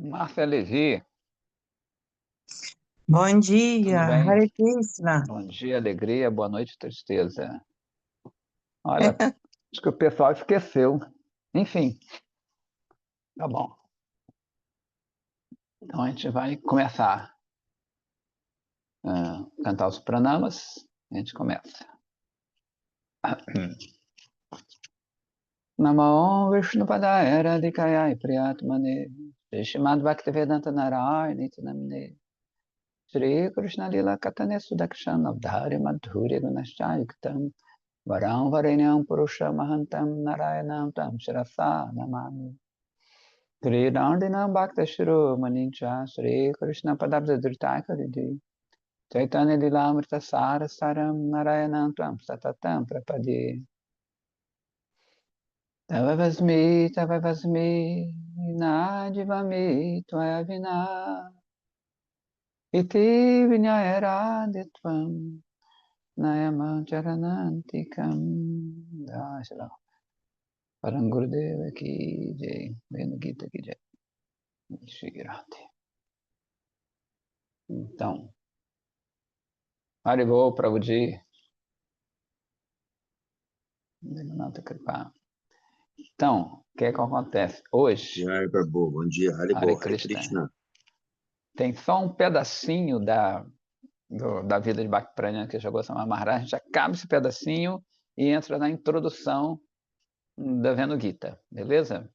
Márcia Levi, Bom tudo dia, bem? Hare Krishna. Bom dia, alegria, boa noite, tristeza. Olha, acho que o pessoal esqueceu. Enfim, tá bom. Então a gente vai começar a cantar os pranamas. A gente começa. Namo Vishnupadaya Radhikaya Priyatmane Srimad Bhaktivedanta Narayana Namne Shri Krishna Lila Katane Sudakshana Avdhari Madhuri Gunashayuktam Varam Varenyam Purusha Mahantam Narayanam Tam Shirasa Namami Sri Dandina Bhakta Shiro Manincha Sri Krishna Padabda Dhritakarithi Chaitanya Lilamrita Sara Saram Narayanam Tam Satatam Prapadi Tava Vasmi Nadivami Tvaya Vina Iti Vinyayaraditvam Nayama Charanantikam Dashala Param Gurudeva ki jai, Venu Gita ki jai, Shri Radhe. Então, Haribol Prabhuji, Devanata Kripa. Então, o que é que acontece? Hoje, Jai Prabhu, bom dia, Hare Hare Krishna, Krishna. tem só um pedacinho da vida de Bhakti que jogou Samar Maharaj. A gente acaba esse pedacinho e entra na introdução da Venu Gita, beleza?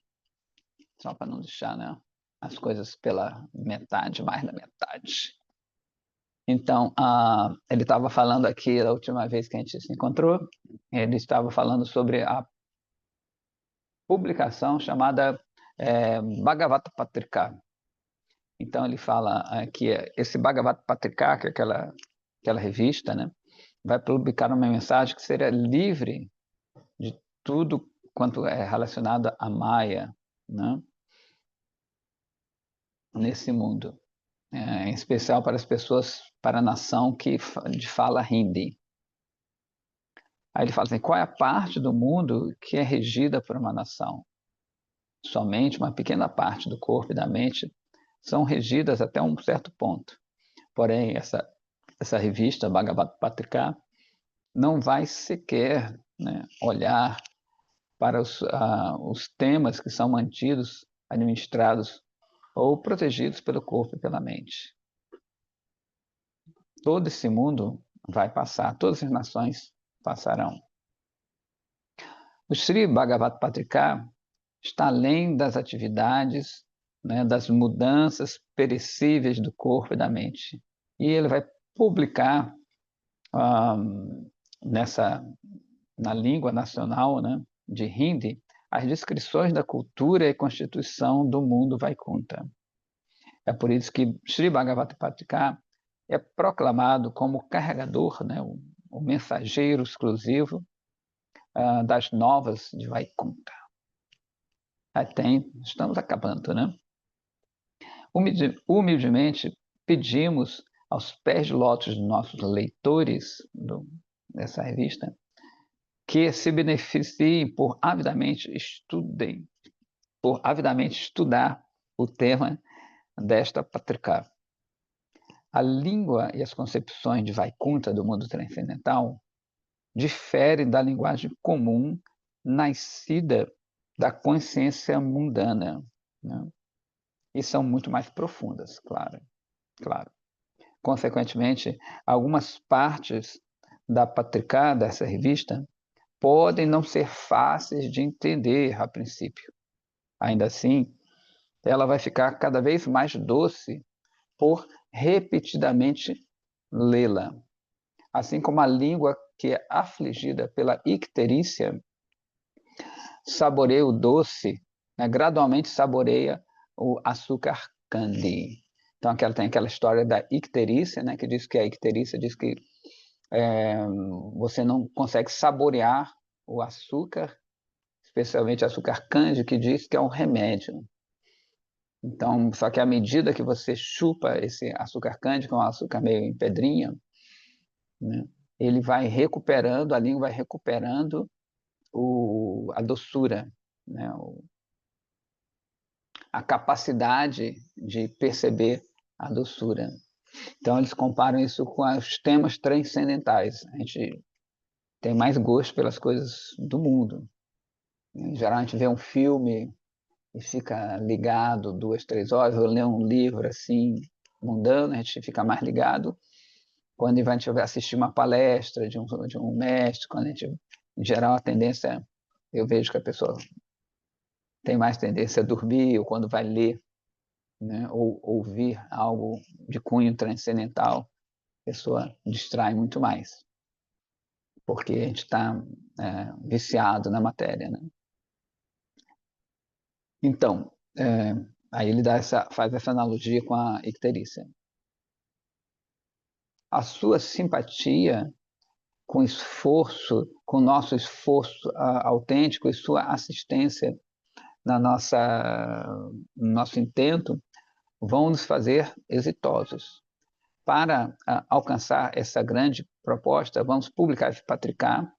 Só para não deixar, né, as coisas pela metade, mais da metade. Então, ele estava falando aqui, da última vez que a gente se encontrou, ele estava falando sobre a publicação chamada Bhagavata Patrika. Então, ele fala que esse Bhagavata Patrika, que é aquela revista, né, vai publicar uma mensagem que seria livre de tudo quanto é relacionado à Maya, né, nesse mundo. Em especial para as pessoas, para a nação de fala hindi. Aí ele fala assim, qual é a parte do mundo que é regida por uma nação? Somente uma pequena parte do corpo e da mente são regidas até um certo ponto. Porém, essa revista, Bhagavad Patrika, não vai sequer, né, olhar para os temas que são mantidos, administrados ou protegidos pelo corpo e pela mente. Todo esse mundo vai passar, todas as nações passarão. O Sri Bhagavad Patrika está além das atividades, né, das mudanças perecíveis do corpo e da mente. E ele vai publicar na língua nacional, né, de Hindi, as descrições da cultura e constituição do mundo Vaikunta. É por isso que Sri Bhagavad Patrika é proclamado como carregador, né, o mensageiro exclusivo das novas de Vaikunta. Estamos acabando, né? Humildemente pedimos aos pés de lótus dos nossos leitores dessa revista que se beneficiem por avidamente estudar o tema desta patrika. A língua e as concepções de Vaikunta do mundo transcendental diferem da linguagem comum nascida da consciência mundana, né? E são muito mais profundas, claro. Consequentemente, algumas partes da patrika, dessa revista, podem não ser fáceis de entender a princípio. Ainda assim, ela vai ficar cada vez mais doce por repetidamente lê-la. Assim como a língua que é afligida pela icterícia saboreia o doce, né, gradualmente saboreia o açúcar candy. Então, tem aquela história da icterícia, né, que diz que a icterícia diz que você não consegue saborear o açúcar, especialmente açúcar candy, que diz que é um remédio. Então, só que à medida que você chupa esse açúcar candy, que é um açúcar meio em pedrinha, né, ele vai recuperando, a língua vai recuperando a doçura, né, a capacidade de perceber a doçura. Então, eles comparam isso com os temas transcendentais. A gente tem mais gosto pelas coisas do mundo. Em geral, a gente vê um filme e fica ligado 2, 3 horas, ou lê um livro assim, mundano, a gente fica mais ligado. Quando a gente vai assistir uma palestra de um mestre, quando a gente, em geral, a tendência, eu vejo que a pessoa tem mais tendência a dormir, ou quando vai ler, né, ou ouvir algo de cunho transcendental, a pessoa distrai muito mais, porque a gente está viciado na matéria, né? Então, aí ele faz essa analogia com a icterícia. A sua simpatia com esforço, com nosso esforço autêntico e sua assistência no nosso intento, vão nos fazer exitosos. Para alcançar essa grande proposta, vamos publicar esse Patricá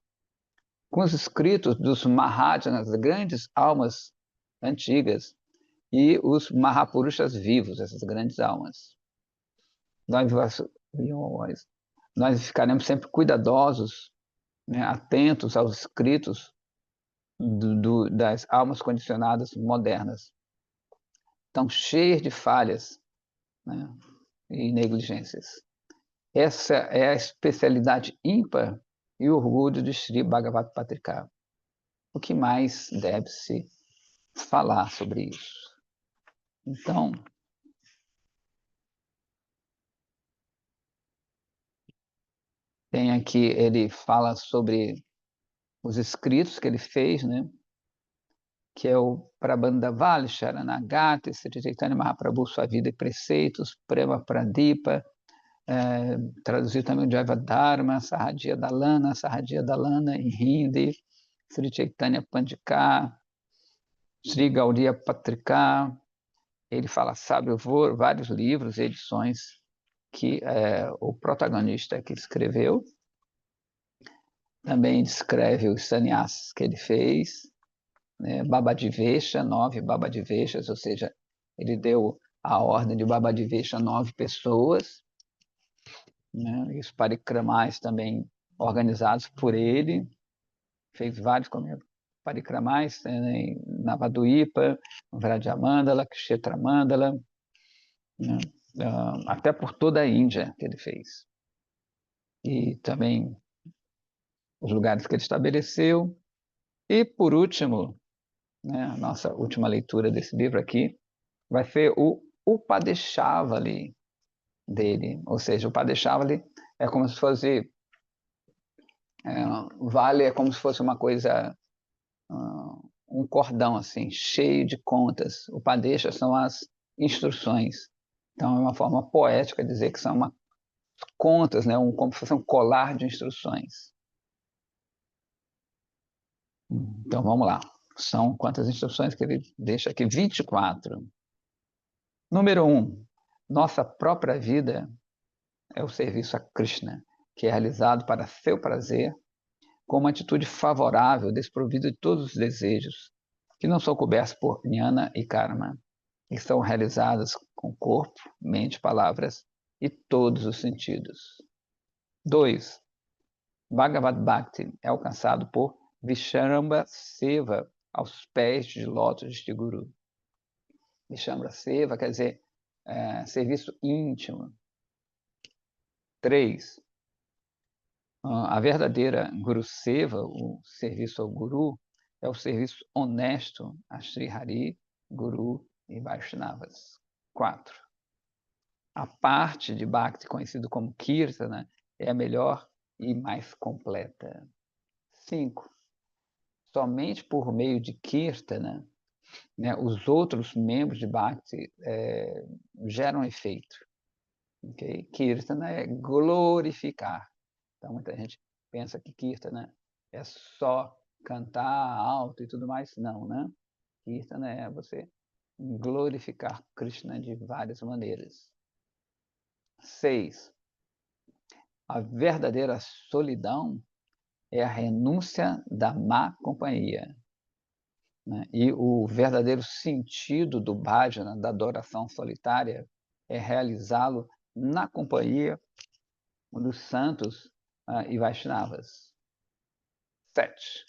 com os escritos dos Mahajanas, grandes almas antigas, e os Mahapurushas vivos, essas grandes almas. Nós ficaremos sempre cuidadosos, né, atentos aos escritos das almas condicionadas modernas, tão cheias de falhas, né, e negligências. Essa é a especialidade ímpar e orgulho de Sri Bhagavad Patrika. O que mais deve-se falar sobre isso? Então, tem aqui, ele fala sobre os escritos que ele fez, né? Que é o Prabandhavali, Sharanagati, Sri Chaitanya Mahaprabhu, Sua Vida e Preceitos, Prema Pradipa, traduzido também o Jaiva Dharma, Sahaja Dalana em Hindi, Sri Chaitanya Pandika, Sri Gaudiya Patrika. Ele fala, sabe, vários livros, edições que o protagonista que escreveu. Também descreve os sannyasis que ele fez, né? Babadivesha, 9 Babadiveshas, ou seja, ele deu a ordem de Babadivesha a 9 pessoas, né? E os parikramais também organizados por ele, fez vários parikramais, né? Navaduipa, Vrajamandala, Kshetramandala, né? Até por toda a Índia que ele fez. E também os lugares que ele estabeleceu. E, por último, né, a nossa última leitura desse livro aqui, vai ser o Upadeshavali dele. Ou seja, o Upadeshavali é como se fosse... vale é como se fosse uma coisa... um cordão, assim, cheio de contas. O Upadesha são as instruções. Então, é uma forma poética de dizer que são contas, né, como se fosse um colar de instruções. Então, vamos lá. São quantas instruções que ele deixa aqui? 24. Número 1. Nossa própria vida é o serviço a Krishna, que é realizado para seu prazer, com uma atitude favorável, desprovida de todos os desejos, que não são cobertos por jnana e karma, e são realizadas com corpo, mente, palavras e todos os sentidos. 2. Bhagavad Bhakti é alcançado por Vishrambha Seva, aos pés de lótus de Guru. Vishrambha Seva quer dizer serviço íntimo. 3. A verdadeira Guru Seva, o serviço ao Guru, é o serviço honesto a Sri Hari, Guru e Vaishnavas. 4. A parte de Bhakti, conhecido como Kirtana, é a melhor e mais completa. 5. Somente por meio de Kirtana, né, os outros membros de Bhakti geram efeito. Okay? Kirtana é glorificar. Então, muita gente pensa que Kirtana é só cantar alto e tudo mais. Não, né? Kirtana é você glorificar Krishna de várias maneiras. 6. A verdadeira solidão é a renúncia da má companhia. né? E o verdadeiro sentido do bhajana, da adoração solitária, é realizá-lo na companhia dos santos e Vaishnavas. 7.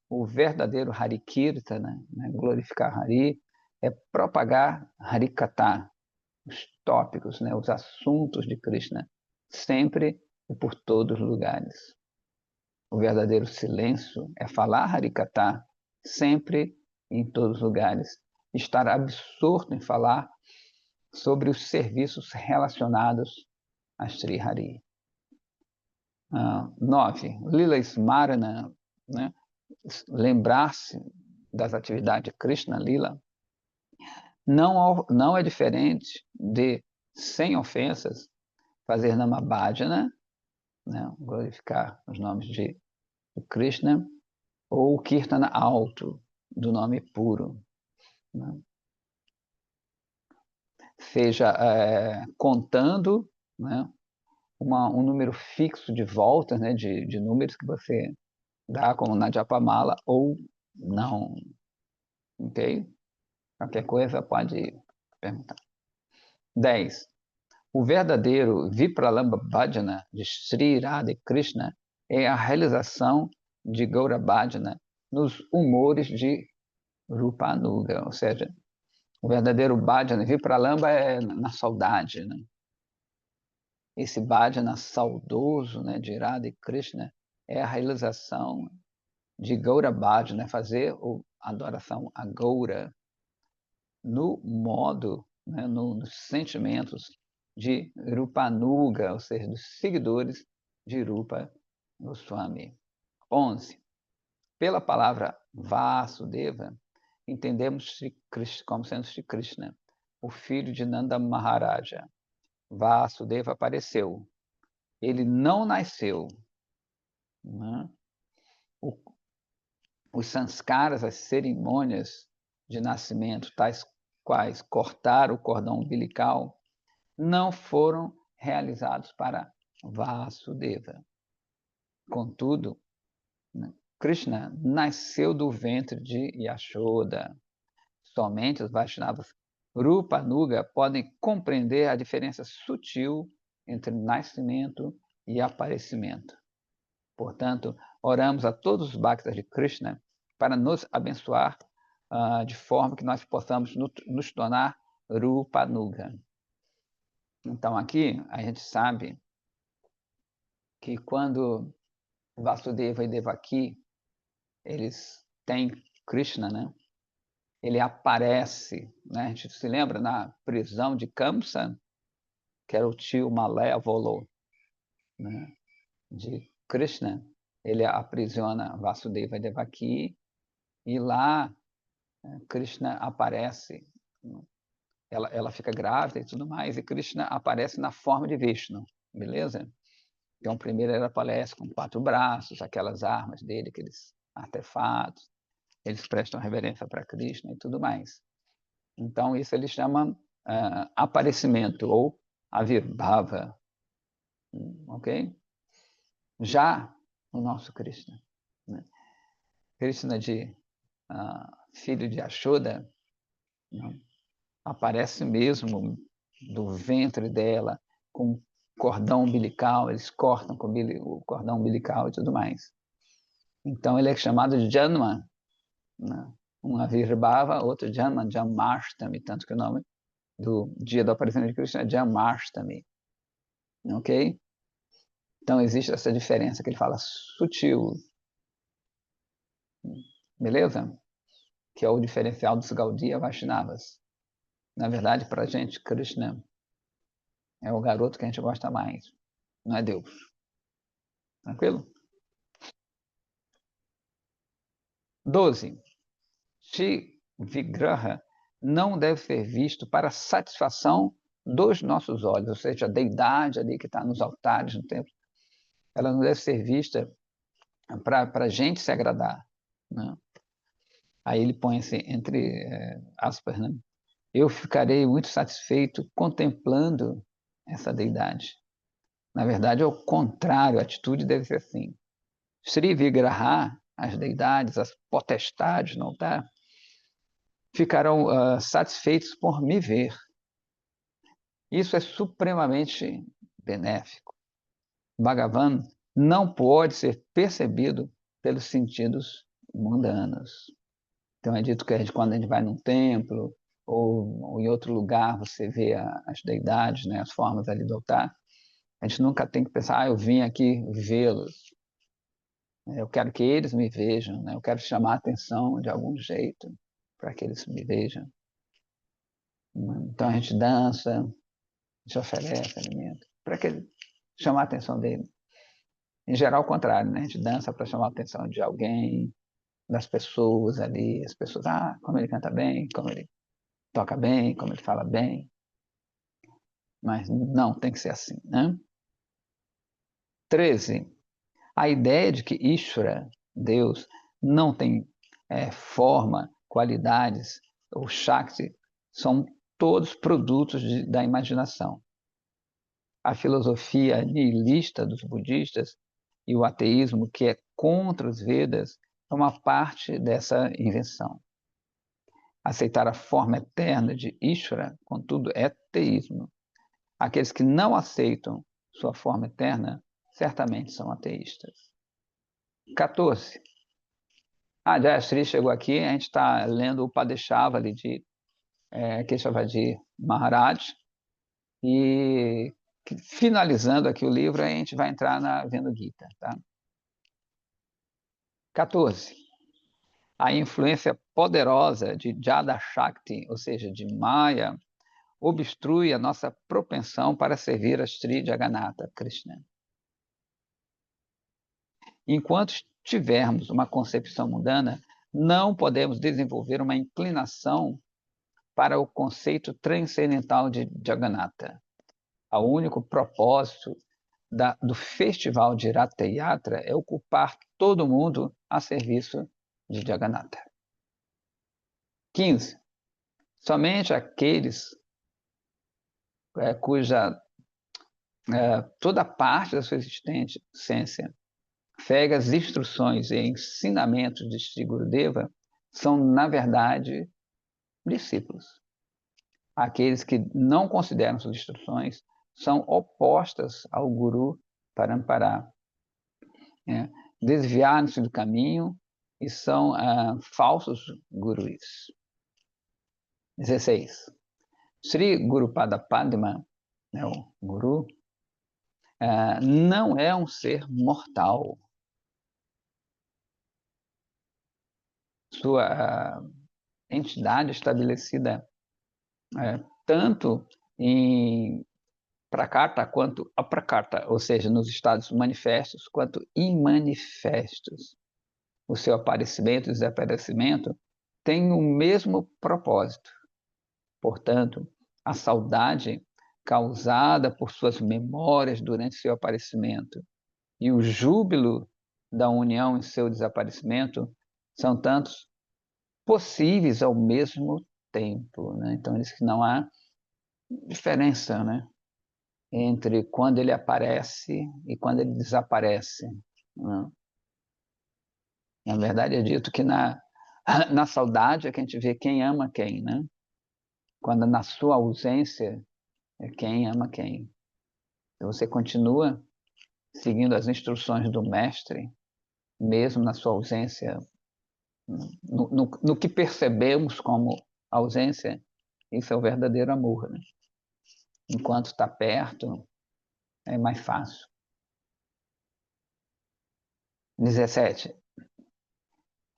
O verdadeiro Hari Kirtana, né, glorificar Hari, é propagar Harikatha, os tópicos, né, os assuntos de Krishna, sempre e por todos os lugares. O verdadeiro silêncio é falar Harikatha, sempre e em todos os lugares. Estar absorto em falar sobre os serviços relacionados a Sri Hari. 9. Lila Smarana, né? Lembrar-se das atividades de Krishna Lila, não é diferente de, sem ofensas, fazer Namabhajana, né? Glorificar os nomes de Krishna, ou Kirtana alto, do nome puro. Né? Seja contando, né? Um número fixo de voltas, né? de números que você dá, como na Japamala, ou não. Ok? Qualquer coisa pode perguntar. 10. O verdadeiro Vipralambha Bhajana de Sri Radha Krishna é a realização de Gaura Bhajana nos humores de Rupanuga, ou seja, o verdadeiro bhajana, Vipralambha é na saudade, né? Esse bhajana saudoso, né, de Radha e Krishna é a realização de Gaura Bhajana, fazer a adoração a Gaura no modo, né, nos sentimentos de Rupanuga, ou seja, dos seguidores de Rupa Goswami. 11. Pela palavra Vasudeva, entendemos como sendo Sri Krishna, o filho de Nanda Maharaja. Vasudeva apareceu. Ele não nasceu. Né? Os sanskaras, as cerimônias de nascimento, tais quais cortar o cordão umbilical, não foram realizados para Vasudeva. Contudo, Krishna nasceu do ventre de Yashoda. Somente os Vaishnavas Rupanuga podem compreender a diferença sutil entre nascimento e aparecimento. Portanto, oramos a todos os Bhaktas de Krishna para nos abençoar de forma que nós possamos nos tornar Rupanuga. Então, aqui a gente sabe que quando Vasudeva e Devaki eles têm Krishna, né? Ele aparece, né? A gente se lembra na prisão de Kamsa, que era o tio malévolo, né, de Krishna. Ele aprisiona Vasudeva e Devaki e lá Krishna aparece, ela fica grávida e tudo mais, e Krishna aparece na forma de Vishnu, beleza? Então, primeiro ele aparece com 4 braços, aquelas armas dele, aqueles artefatos, eles prestam reverência para Krishna e tudo mais. Então, isso ele chama aparecimento, ou avirbhava, ok? Já o nosso Krishna, né? Krishna filho de Yashoda, né? Aparece mesmo do ventre dela, com cordão umbilical, eles cortam com o cordão umbilical e tudo mais. Então ele é chamado de Janma, né? Um Avirbhava, outro Janma, Janmashtami, tanto que o nome do dia do aparecimento de Krishna é Janmashtami, ok? Então existe essa diferença que ele fala sutil, beleza? Que é o diferencial dos Gaudiya Vaishnavas. Na verdade, para a gente, Krishna é o garoto que a gente gosta mais, não é Deus. Tranquilo? 12. Shri Vigraha não deve ser visto para satisfação dos nossos olhos, ou seja, a deidade ali que está nos altares no templo, ela não deve ser vista para a gente se agradar. Né? Aí ele põe assim, entre aspas, né? Eu ficarei muito satisfeito contemplando essa deidade. Na verdade, é o contrário, a atitude deve ser assim. Sri Vigraha, as deidades, as potestades no altar, ficarão satisfeitos por me ver. Isso é supremamente benéfico. Bhagavan não pode ser percebido pelos sentidos mundanos. Então é dito que quando a gente vai num templo ou em outro lugar, você vê as deidades, né, as formas ali do altar, a gente nunca tem que pensar, eu vim aqui vê-los. Eu quero que eles me vejam, né? Eu quero chamar a atenção de algum jeito para que eles me vejam. Então a gente dança, a gente oferece alimento para chamar a atenção dele. Em geral, o contrário, né? A gente dança para chamar a atenção de alguém, das pessoas ali, as pessoas, como ele canta bem, como ele toca bem, como ele fala bem. Mas não tem que ser assim, né? 13. A ideia de que Ishvara, Deus, não tem forma, qualidades, ou Shakti, são todos produtos da imaginação. A filosofia nihilista dos budistas e o ateísmo, que é contra os Vedas, é uma parte dessa invenção. Aceitar a forma eterna de Ishvara, contudo, é teísmo. Aqueles que não aceitam sua forma eterna, certamente são ateístas. 14. Jayashri chegou aqui, a gente está lendo o Padeshavali de Keshavadi Maharaj, e finalizando aqui o livro, a gente vai entrar na Vendo Gita. Tá? 14. A influência poderosa de Jada Shakti, ou seja, de Maya, obstrui a nossa propensão para servir a Sri Jagannatha Krishna. Enquanto tivermos uma concepção mundana, não podemos desenvolver uma inclinação para o conceito transcendental de Jagannatha. O único propósito do festival de Ratha Yatra é ocupar todo mundo a serviço de Jagannatha. 15. Somente aqueles cuja toda parte da sua existência segue as instruções e ensinamentos de Sri Gurudeva são, na verdade, discípulos. Aqueles que não consideram suas instruções são opostas ao Guru Parampara. Desviaram-se do caminho e são falsos gurus. 16. Sri Gurupada Padma, o Guru, não é um ser mortal. Sua entidade estabelecida tanto em Prakarta quanto Aprakarta, ou seja, nos estados manifestos quanto imanifestos. O seu aparecimento e desaparecimento têm o mesmo propósito. Portanto, a saudade causada por suas memórias durante seu aparecimento e o júbilo da união em seu desaparecimento são tantos possíveis ao mesmo tempo. Né? Então, diz que não há diferença, né, entre quando ele aparece e quando ele desaparece. Né? Na verdade, é dito que na saudade é que a gente vê quem ama quem, né? Quando na sua ausência é quem ama quem. Então, você continua seguindo as instruções do mestre, mesmo na sua ausência, no que percebemos como ausência, isso é o verdadeiro amor. Né? Enquanto está perto, é mais fácil. 17.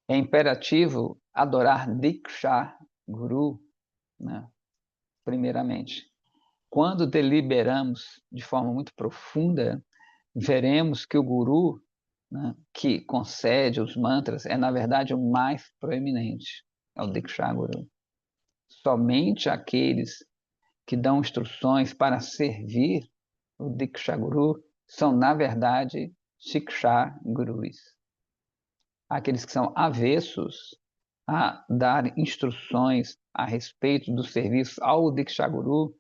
É imperativo adorar Diksha Guru, né? Primeiramente. Quando deliberamos de forma muito profunda, veremos que o Guru, né, que concede os mantras, é, na verdade, o mais proeminente, é o Diksha Guru. Somente aqueles que dão instruções para servir o Diksha Guru são, na verdade, Shiksha Gurus. Aqueles que são avessos a dar instruções a respeito do serviço ao Diksha Guru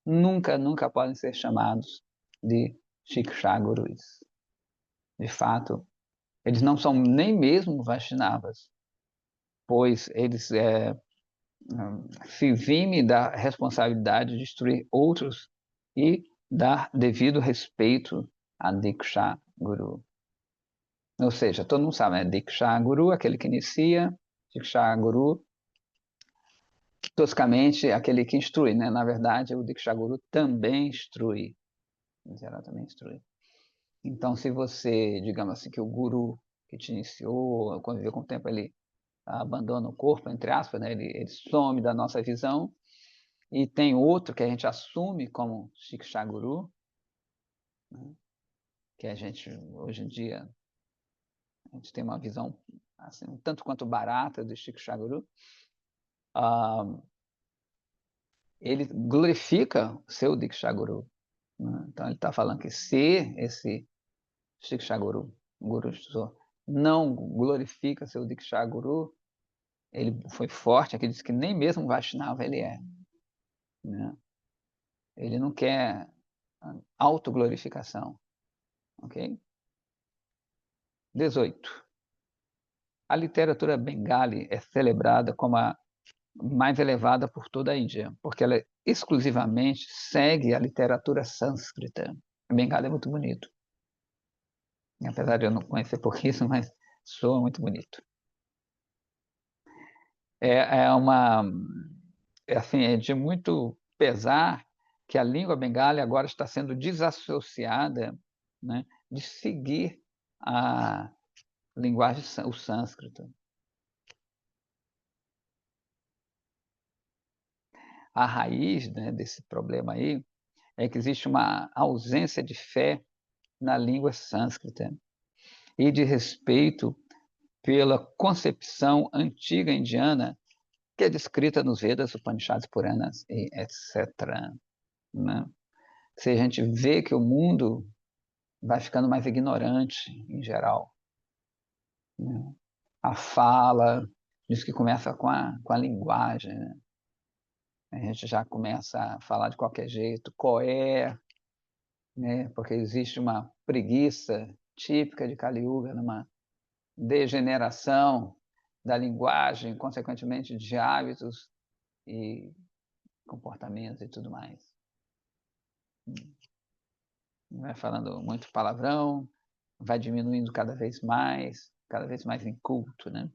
nunca podem ser chamados de Shiksha Gurus. De fato, Eles não são nem mesmo Vaishnavas, pois eles se vime da responsabilidade de instruir outros e dar devido respeito a Diksha Guru. Ou seja, todo mundo sabe, né? Diksha Guru, aquele que inicia, Diksha Guru, toscamente, aquele que instrui, né? Na verdade, o Diksha Guru também instrui. Em geral, também instrui. Então, se você, digamos assim, que o Guru que te iniciou, conviveu com o tempo, ele abandona o corpo, entre aspas, né? Ele some da nossa visão, e tem outro que a gente assume como Shiksha Guru, né? Que a gente, hoje em dia, a gente tem uma visão assim, um tanto quanto barata do Shiksha Guru. Ele glorifica seu Diksha Guru, né? Então ele está falando que se esse Shiksha Guru, Guru não glorifica seu Diksha Guru, ele foi forte, aqui diz que nem mesmo Vaishnava ele é, né? Ele não quer autoglorificação, ok? 18. A literatura bengali é celebrada como a mais elevada por toda a Índia, porque ela exclusivamente segue a literatura sânscrita. O Bengali é muito bonito. Apesar de eu não conhecer pouquíssimo, mas soa muito bonito. É uma... assim, é de muito pesar que a língua bengali agora está sendo desassociada, né, de seguir a linguagem, o sânscrito. A raiz, né, desse problema aí é que existe uma ausência de fé na língua sânscrita e de respeito pela concepção antiga indiana que é descrita nos Vedas, Upanishads, Puranas e etc. Né? Se a gente vê que o mundo vai ficando mais ignorante em geral, né? A fala diz que começa com a linguagem, né? A gente já começa a falar de qualquer jeito, qual é, né? Porque existe uma preguiça típica de Kali Yuga, numa degeneração da linguagem, consequentemente de hábitos e comportamentos e tudo mais. Vai falando muito palavrão, vai diminuindo cada vez mais inculto, né?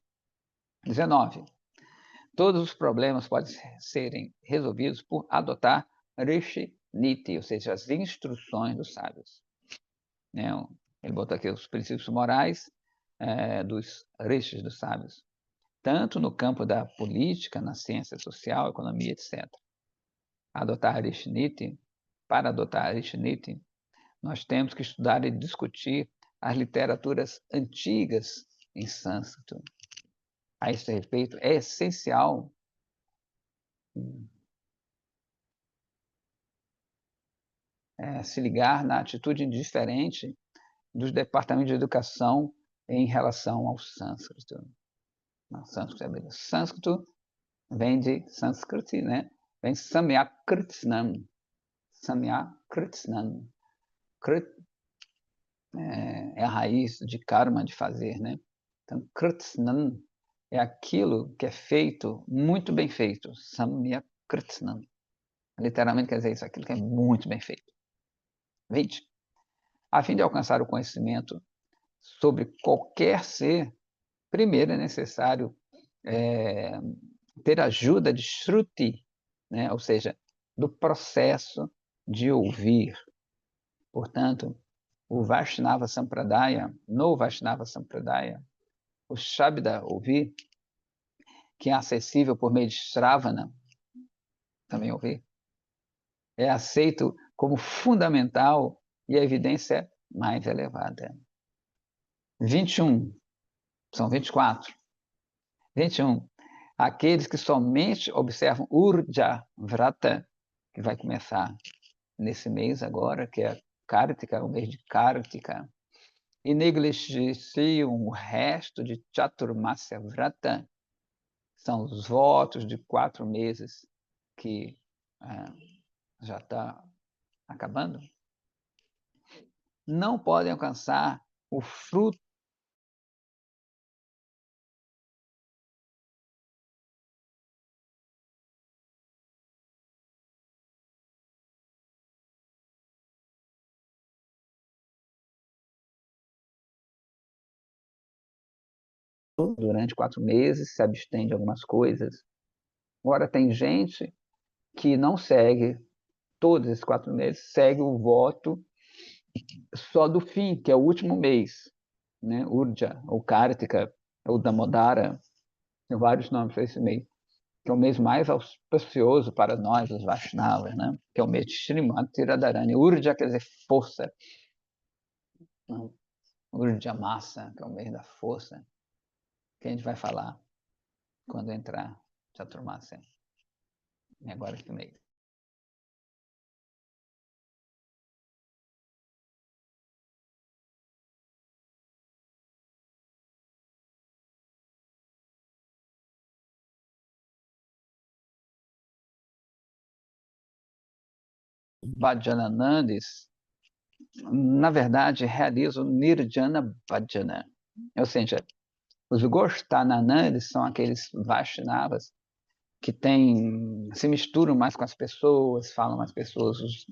19. Todos os problemas podem serem resolvidos por adotar Rishi Niti, ou seja, as instruções dos sábios. Né? Ele botou aqui os princípios morais dos rishis, dos sábios, tanto no campo da política, na ciência social, economia, etc. Adotar Arishniti, para adotar Arishniti, nós temos que estudar e discutir as literaturas antigas em sânscrito. A esse respeito, é essencial se ligar na atitude indiferente dos departamentos de educação em relação ao sânscrito. Sânscrito vem de sânscrito, né? Vem Samyakritsnam. Samyakritsnam. É a raiz de karma, de fazer, né? Então, kritsnam é aquilo que é feito, muito bem feito. Samyakritsnam. Literalmente quer dizer isso, aquilo que é muito bem feito. 20. A fim de alcançar o conhecimento sobre qualquer ser, primeiro é necessário ter ajuda de Shruti, né? Ou seja, do processo de ouvir. Portanto, o Vaishnava Sampradaya, no Vaishnava Sampradaya, o Shabda ouvir, que é acessível por meio de Shravana, também ouvir, é aceito como fundamental e a evidência mais elevada. 21, são 24. 21. Aqueles que somente observam Urja Vrata, que vai começar nesse mês agora, que é Kartika, o mês de Kartika, e negligenciam o resto de Chaturmasya Vrata, são os votos de 4 meses que já está acabando, não podem alcançar o fruto durante 4 meses, se abstém de algumas coisas. Agora, tem gente que não segue todos esses 4 meses, segue o voto só do fim, que é o último mês, né? Urja, ou Kartika, ou Damodara, tem vários nomes para esse mês, que é o mês mais auspicioso para nós, os Vaishnavas, né? Que é o mês de Srimati Radharani. Urja quer dizer força, Urja Massa, que é o mês da força, que a gente vai falar quando entrar Chaturmasa. E agora que mês. Bhajananandis, na verdade, realizam Nirjana Bhajana. Ou seja, os Gostananandis são aqueles Vaishnavas que se misturam mais com as pessoas, falam mais pessoas. Os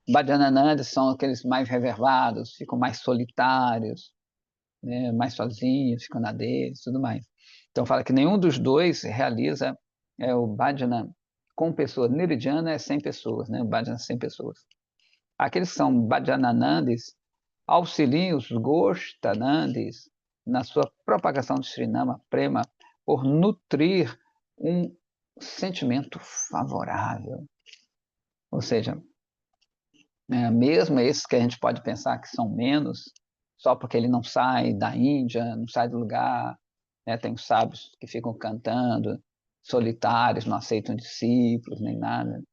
Bhajananandis são aqueles mais reservados, ficam mais solitários, né, mais sozinhos, ficam na deles e tudo mais. Então fala que nenhum dos dois realiza o bhajana com pessoas. Nirjana é 100 pessoas, né? O bhajana é 100 pessoas. Aqueles que são bhajananandis auxiliam os gostanandis na sua propagação de Srinama Prema por nutrir um sentimento favorável. Ou seja, mesmo esses que a gente pode pensar que são menos, só porque ele não sai da Índia, não sai do lugar, né? Tem os sábios que ficam cantando, solitários, não aceitam discípulos nem nada.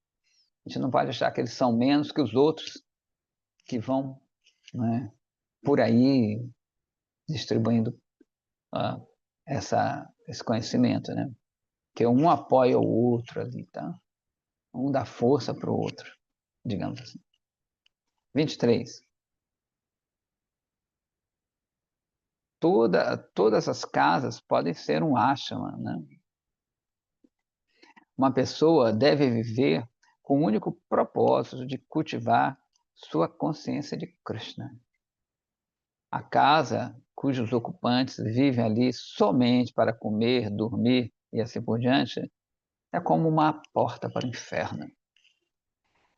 A gente não pode achar que eles são menos que os outros que vão, né, por aí distribuindo uh, esse conhecimento, né? Que um apoia o outro ali, tá? Um dá força para o outro, digamos assim. 23. Todas as casas podem ser um ashrama, né? Uma pessoa deve viver com o único propósito de cultivar sua consciência de Krishna. A casa cujos ocupantes vivem ali somente para comer, dormir e assim por diante, é como uma porta para o inferno.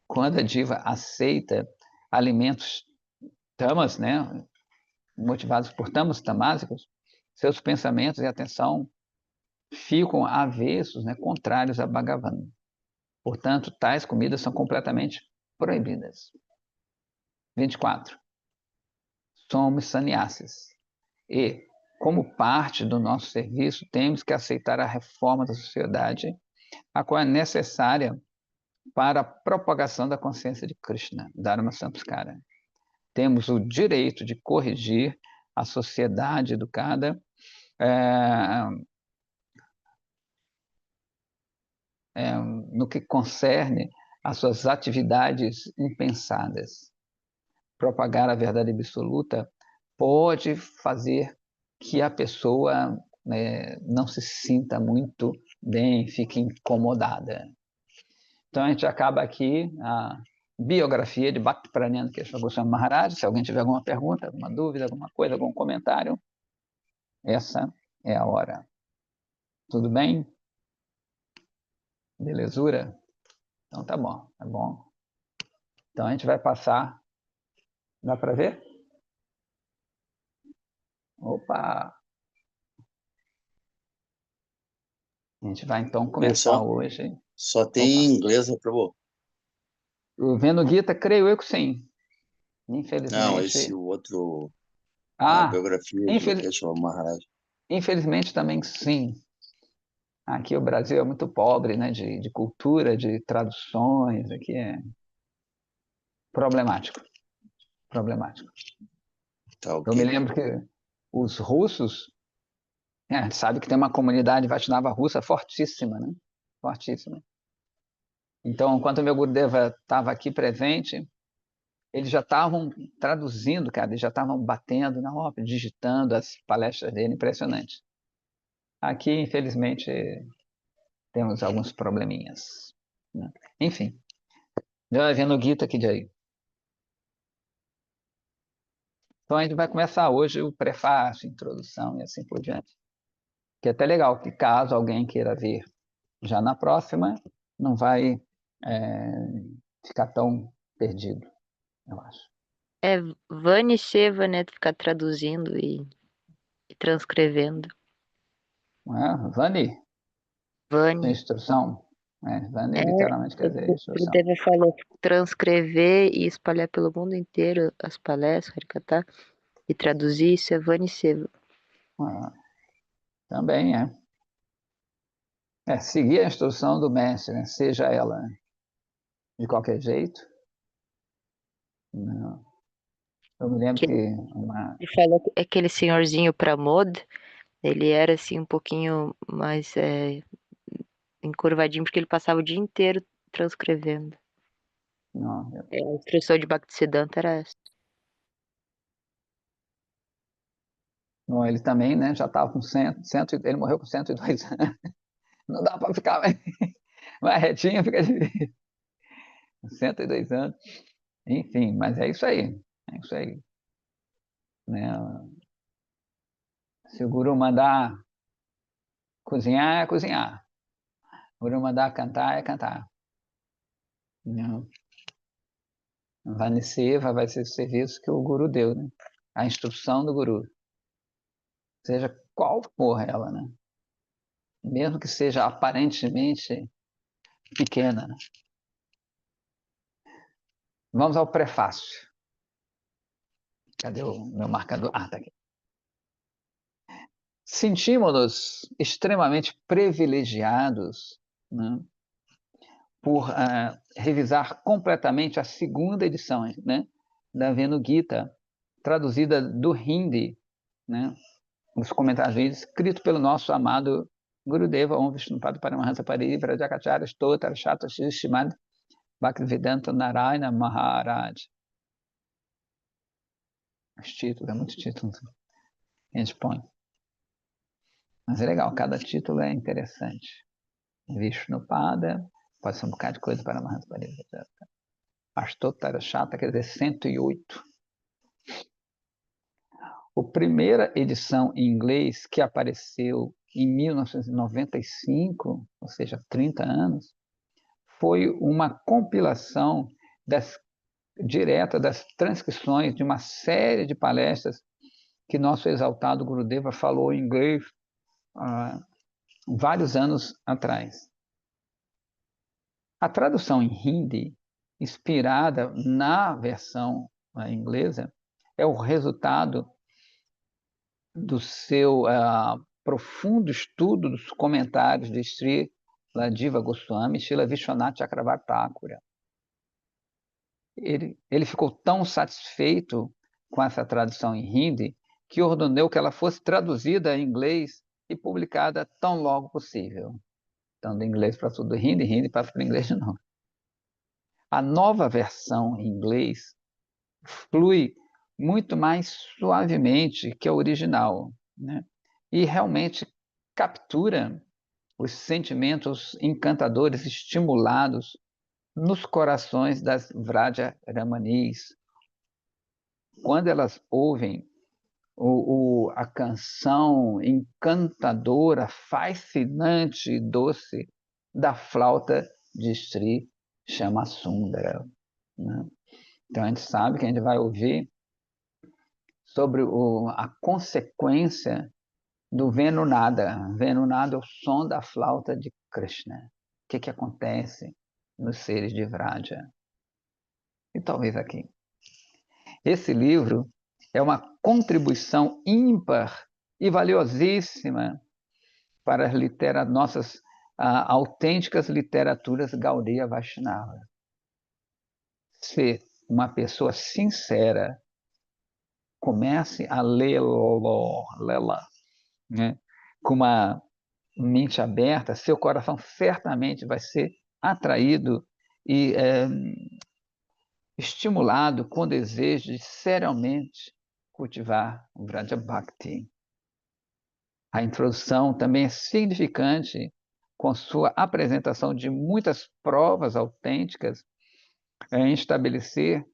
Quando a diva aceita alimentos tamas, né, motivados por tamas tamásicos, seus pensamentos e atenção ficam avessos, né, contrários a Bhagavan. Portanto, tais comidas são completamente proibidas. 24. Somos sannyasis e, como parte do nosso serviço, temos que aceitar a reforma da sociedade, a qual é necessária para a propagação da consciência de Krishna, Dharma Samskara. Temos o direito de corrigir a sociedade educada no que concerne às suas atividades impensadas. Propagar a verdade absoluta pode fazer que a pessoa, né, não se sinta muito bem, fique incomodada. Então a gente acaba aqui a biografia de Bhaktivedanta Keshava Goswami Maharaj. Se alguém tiver alguma pergunta, alguma dúvida, alguma coisa, algum comentário, essa é a hora. Tudo bem? Belezura? Então tá bom, tá bom. Então a gente vai passar. Dá para ver? Opa! A gente vai então Tem começar só? hoje. Só tem Opa! em inglês, acabou. O Vendo Gita, creio eu que sim. Não, esse Infelizmente. o outro, a Ah, biografia de infel... Keshava Maharaj. infelizmente também sim. Aqui o Brasil é muito pobre, né, de cultura, de traduções. Aqui é problemático, problemático. Tá Eu me ok. lembro que os russos, sabe que tem uma comunidade Vaishnava russa fortíssima, né? Fortíssima. Então, enquanto o meu Gurudeva estava aqui presente, eles já estavam traduzindo, cara, eles já estavam batendo na obra, digitando as palestras dele, impressionante. Aqui, infelizmente, temos alguns probleminhas, né? Enfim, já vai vendo o Gita aqui de aí. Então a gente vai começar hoje o prefácio, introdução e assim por diante. Que é até legal, que caso alguém queira ver já na próxima, não vai ficar tão perdido, eu acho. É Vani Seva, né? Ficar traduzindo e transcrevendo. Não é? Vani, Vani. instrução. Vani literalmente quer dizer O instrução. Gurudeva falou transcrever e espalhar pelo mundo inteiro as palestras, Harikata, e traduzir, isso é Vani Seva. Também seguir a instrução do mestre, né? Seja ela de qualquer jeito. Não. Eu me lembro que Ele falou que aquele senhorzinho Pramod, ele era assim um pouquinho mais encurvadinho, porque ele passava o dia inteiro transcrevendo. Não, A instrução de Bhaktisiddhanta era essa. não, ele também, né, já estava com 100, ele morreu com 102 anos. Não dá para ficar mais retinho, fica difícil. 102 anos. Enfim, mas é isso aí. É isso aí. Né? Se o guru mandar cozinhar, é cozinhar. O guru mandar cantar, é cantar. Não. Vaniseva vai ser o serviço que o guru deu, né? A instrução do guru. Seja qual for ela, né? Mesmo que seja aparentemente pequena. Né? Vamos ao prefácio. Cadê o meu marcador? Ah, tá aqui. Sentimos-nos extremamente privilegiados, né, por revisar completamente a segunda edição, né, da Venu Gita, traduzida do Hindi, né, os comentários escritos pelo nosso amado Gurudeva Om Vishnupada Paramahansa Parivrajakacharya Stotra Shata Shrimad Bhaktivedanta Narayana Maharaj. Os títulos, é muito título que a gente põe. Mas é legal, cada título é interessante. Vishnupada, pode ser um bocado de coisa para Mahansa Parivrajakacharya. Ashtotara Shata, quer dizer 108. A primeira edição em inglês, que apareceu em 1995, ou seja, 30 anos, foi uma compilação direta das transcrições de uma série de palestras que nosso exaltado Gurudeva falou em inglês vários anos atrás. A tradução em hindi, inspirada na versão inglesa, é o resultado do seu profundo estudo dos comentários de Sri Ladiva Goswami e Srila Vishwanath Chakravarti Thakura. Ele ficou tão satisfeito com essa tradução em hindi que ordenou que ela fosse traduzida em inglês e publicada tão logo possível. Então, do inglês passou do hindi, hindi passa para o inglês de novo. A nova versão em inglês flui muito mais suavemente que a original, né? E realmente captura os sentimentos encantadores estimulados nos corações das Vraja Ramanis. Quando elas ouvem a canção encantadora, fascinante e doce da flauta de Sri Shyamasundara, né? Então a gente sabe que a gente vai ouvir sobre a consequência do Venunada. Venunada é o som da flauta de Krishna. O que acontece nos seres de Vraja? E talvez aqui. Esse livro é uma contribuição ímpar e valiosíssima para as nossas autênticas literaturas Gaudiya Vaishnava. Ser uma pessoa sincera, comece a lê-la, né, com uma mente aberta, seu coração certamente vai ser atraído e estimulado com desejo de seriamente cultivar o Vraja Bhakti. A introdução também é significante com sua apresentação de muitas provas autênticas em estabelecer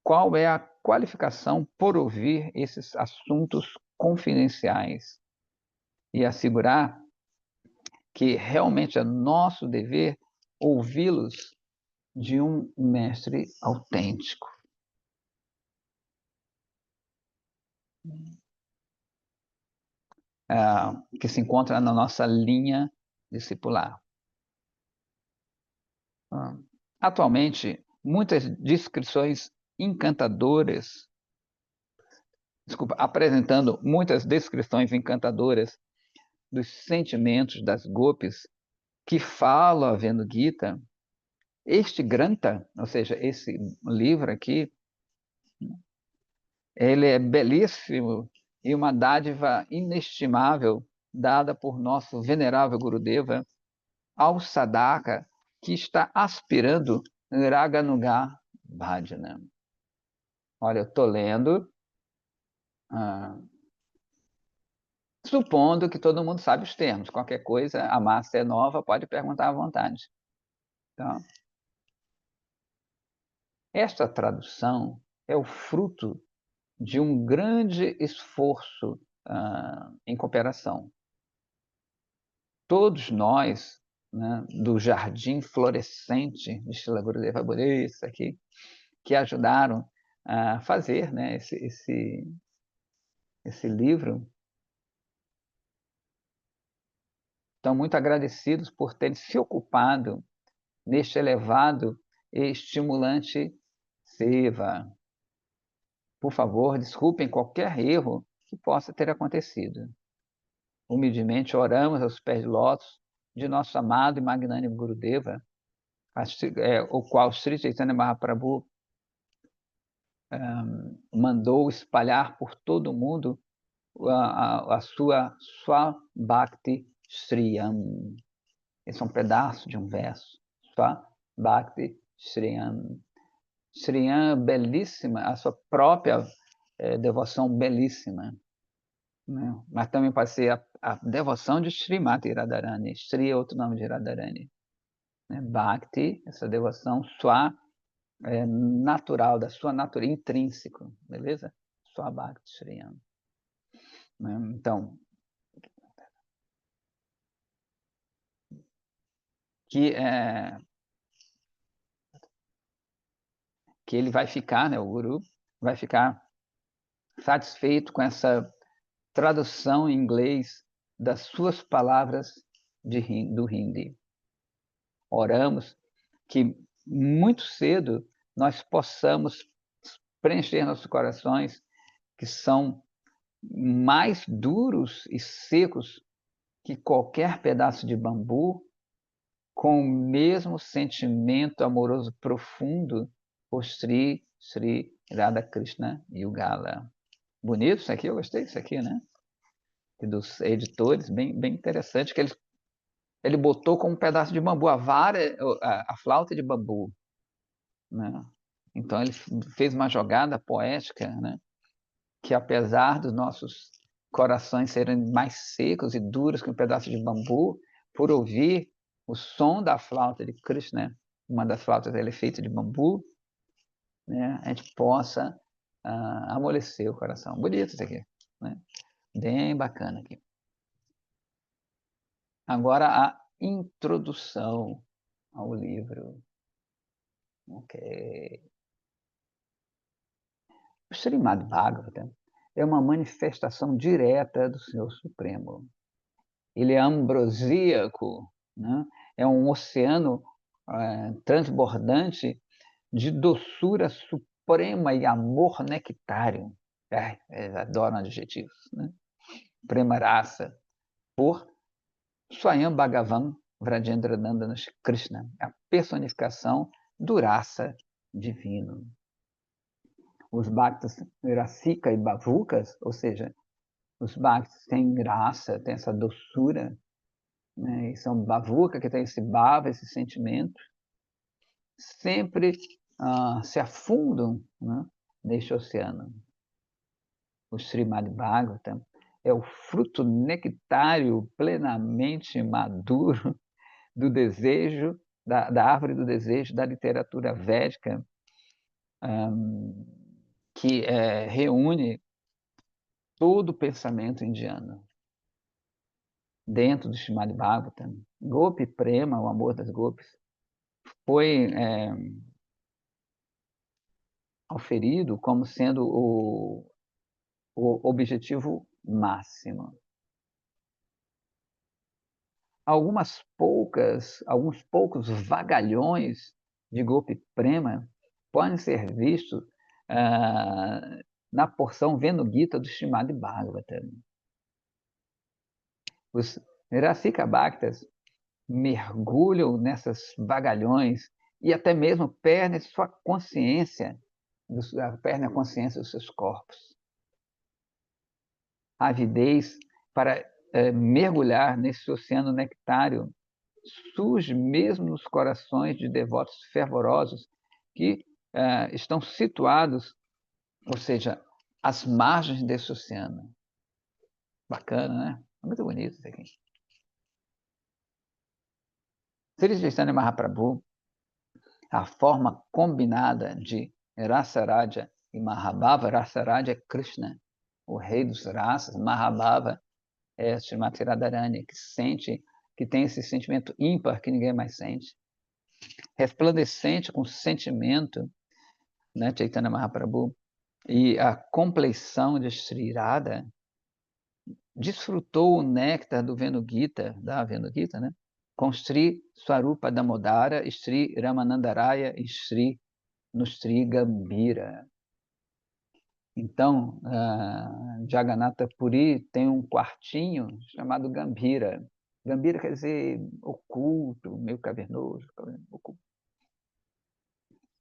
qual é a qualificação por ouvir esses assuntos confidenciais e assegurar que realmente é nosso dever ouvi-los de um mestre autêntico. Que se encontra na nossa linha discipular. Atualmente, muitas descrições encantadoras, apresentando muitas descrições encantadoras dos sentimentos das gopis que falam a Vendo Gita. Este Granta, ou seja, esse livro aqui, ele é belíssimo e uma dádiva inestimável dada por nosso venerável Gurudeva ao sadhaka que está aspirando Raganuga Bhajana. Olha, eu estou lendo, supondo que todo mundo sabe os termos. Qualquer coisa, a massa é nova, pode perguntar à vontade. Então, esta tradução é o fruto de um grande esforço em cooperação. Todos nós, né, do jardim florescente de Srila Gurudeva Budista aqui, que ajudaram a fazer, né, esse livro, estão muito agradecidos por terem se ocupado neste elevado e estimulante seva. Por favor, desculpem qualquer erro que possa ter acontecido. Humildemente oramos aos pés de lótus de nosso amado e magnânimo Gurudeva, o qual Sri Chaitanya Mahaprabhu mandou espalhar por todo o mundo a sua Swabhakti Shriyam. Esse é um pedaço de um verso. Swabhakti Shriyam. Shriyam, belíssima, a sua própria devoção belíssima. Né? Mas também pode ser a devoção de Srimati Radharani. Shri é outro nome de Radharani. Né? Bhakti, essa devoção natural, da sua natureza, intrínseco, beleza? Swabhakti Shriyam. Né? Então, que ele vai ficar, né, o Guru vai ficar satisfeito com essa tradução em inglês das suas palavras do Hindi. Oramos que muito cedo nós possamos preencher nossos corações, que são mais duros e secos que qualquer pedaço de bambu, com o mesmo sentimento amoroso profundo por Sri Radhakrishna Yugala. Bonito isso aqui, eu gostei disso aqui, né? E dos editores, bem interessante, que ele botou como um pedaço de bambu, a vara, a flauta de bambu. Né? Então ele fez uma jogada poética, né? Que apesar dos nossos corações serem mais secos e duros que um pedaço de bambu, por ouvir o som da flauta de Krishna, uma das flautas dele é feita de bambu, né? A gente possa amolecer o coração. Bonito isso aqui, né? Bem bacana aqui. Agora a introdução ao livro. Ok. O Srimad Bhagavatam é uma manifestação direta do Senhor Supremo. Ele é ambrosíaco, né? É um oceano transbordante de doçura suprema e amor nectário. Adoro adjetivos, né? Prema Rasa, por Swayam Bhagavan Vrajendra Nandana Krishna, a personificação do rasa divino. Os bhaktas rasika e bavukas, ou seja, os bhaktas têm graça, têm essa doçura, né? E são bavuka, que tem esse bhava, esse sentimento, sempre se afundam, né, neste oceano. O Srimad Bhagavatam é o fruto nectário plenamente maduro do desejo, da árvore do desejo da literatura védica, que reúne todo o pensamento indiano dentro do Srimad Bhagavatam. Gopi Prema, o amor das gopis, foi auferido como sendo o objetivo máximo. Alguns poucos vagalhões de Gopi Prema podem ser vistos na porção Venugita do Srimad Bhagavatam. Os Rasika Bhaktas mergulham nessas vagalhões e até mesmo perdem sua consciência, perdem a consciência dos seus corpos. A avidez para mergulhar nesse oceano nectário surge mesmo nos corações de devotos fervorosos que estão situados, ou seja, às margens desse oceano. Bacana, né? Muito bonito isso aqui. Sri Chaitanya Mahaprabhu, a forma combinada de Rasaraja e Mahabhava. Rasaraja é Krishna, o rei dos rasas. Mahabhava é Srimati Radharani, que tem esse sentimento ímpar que ninguém mais sente. Resplandecente com sentimento, né, Chaitanya Mahaprabhu, e a compleição de Sri Radha, desfrutou o néctar do Venugita, né, com Sri Swarupa Damodara, Sri Ramanandaraya e no Sri Gambhira. Então, Jagannatha Puri tem um quartinho chamado Gambhira. Gambhira quer dizer oculto, meio cavernoso, oculto.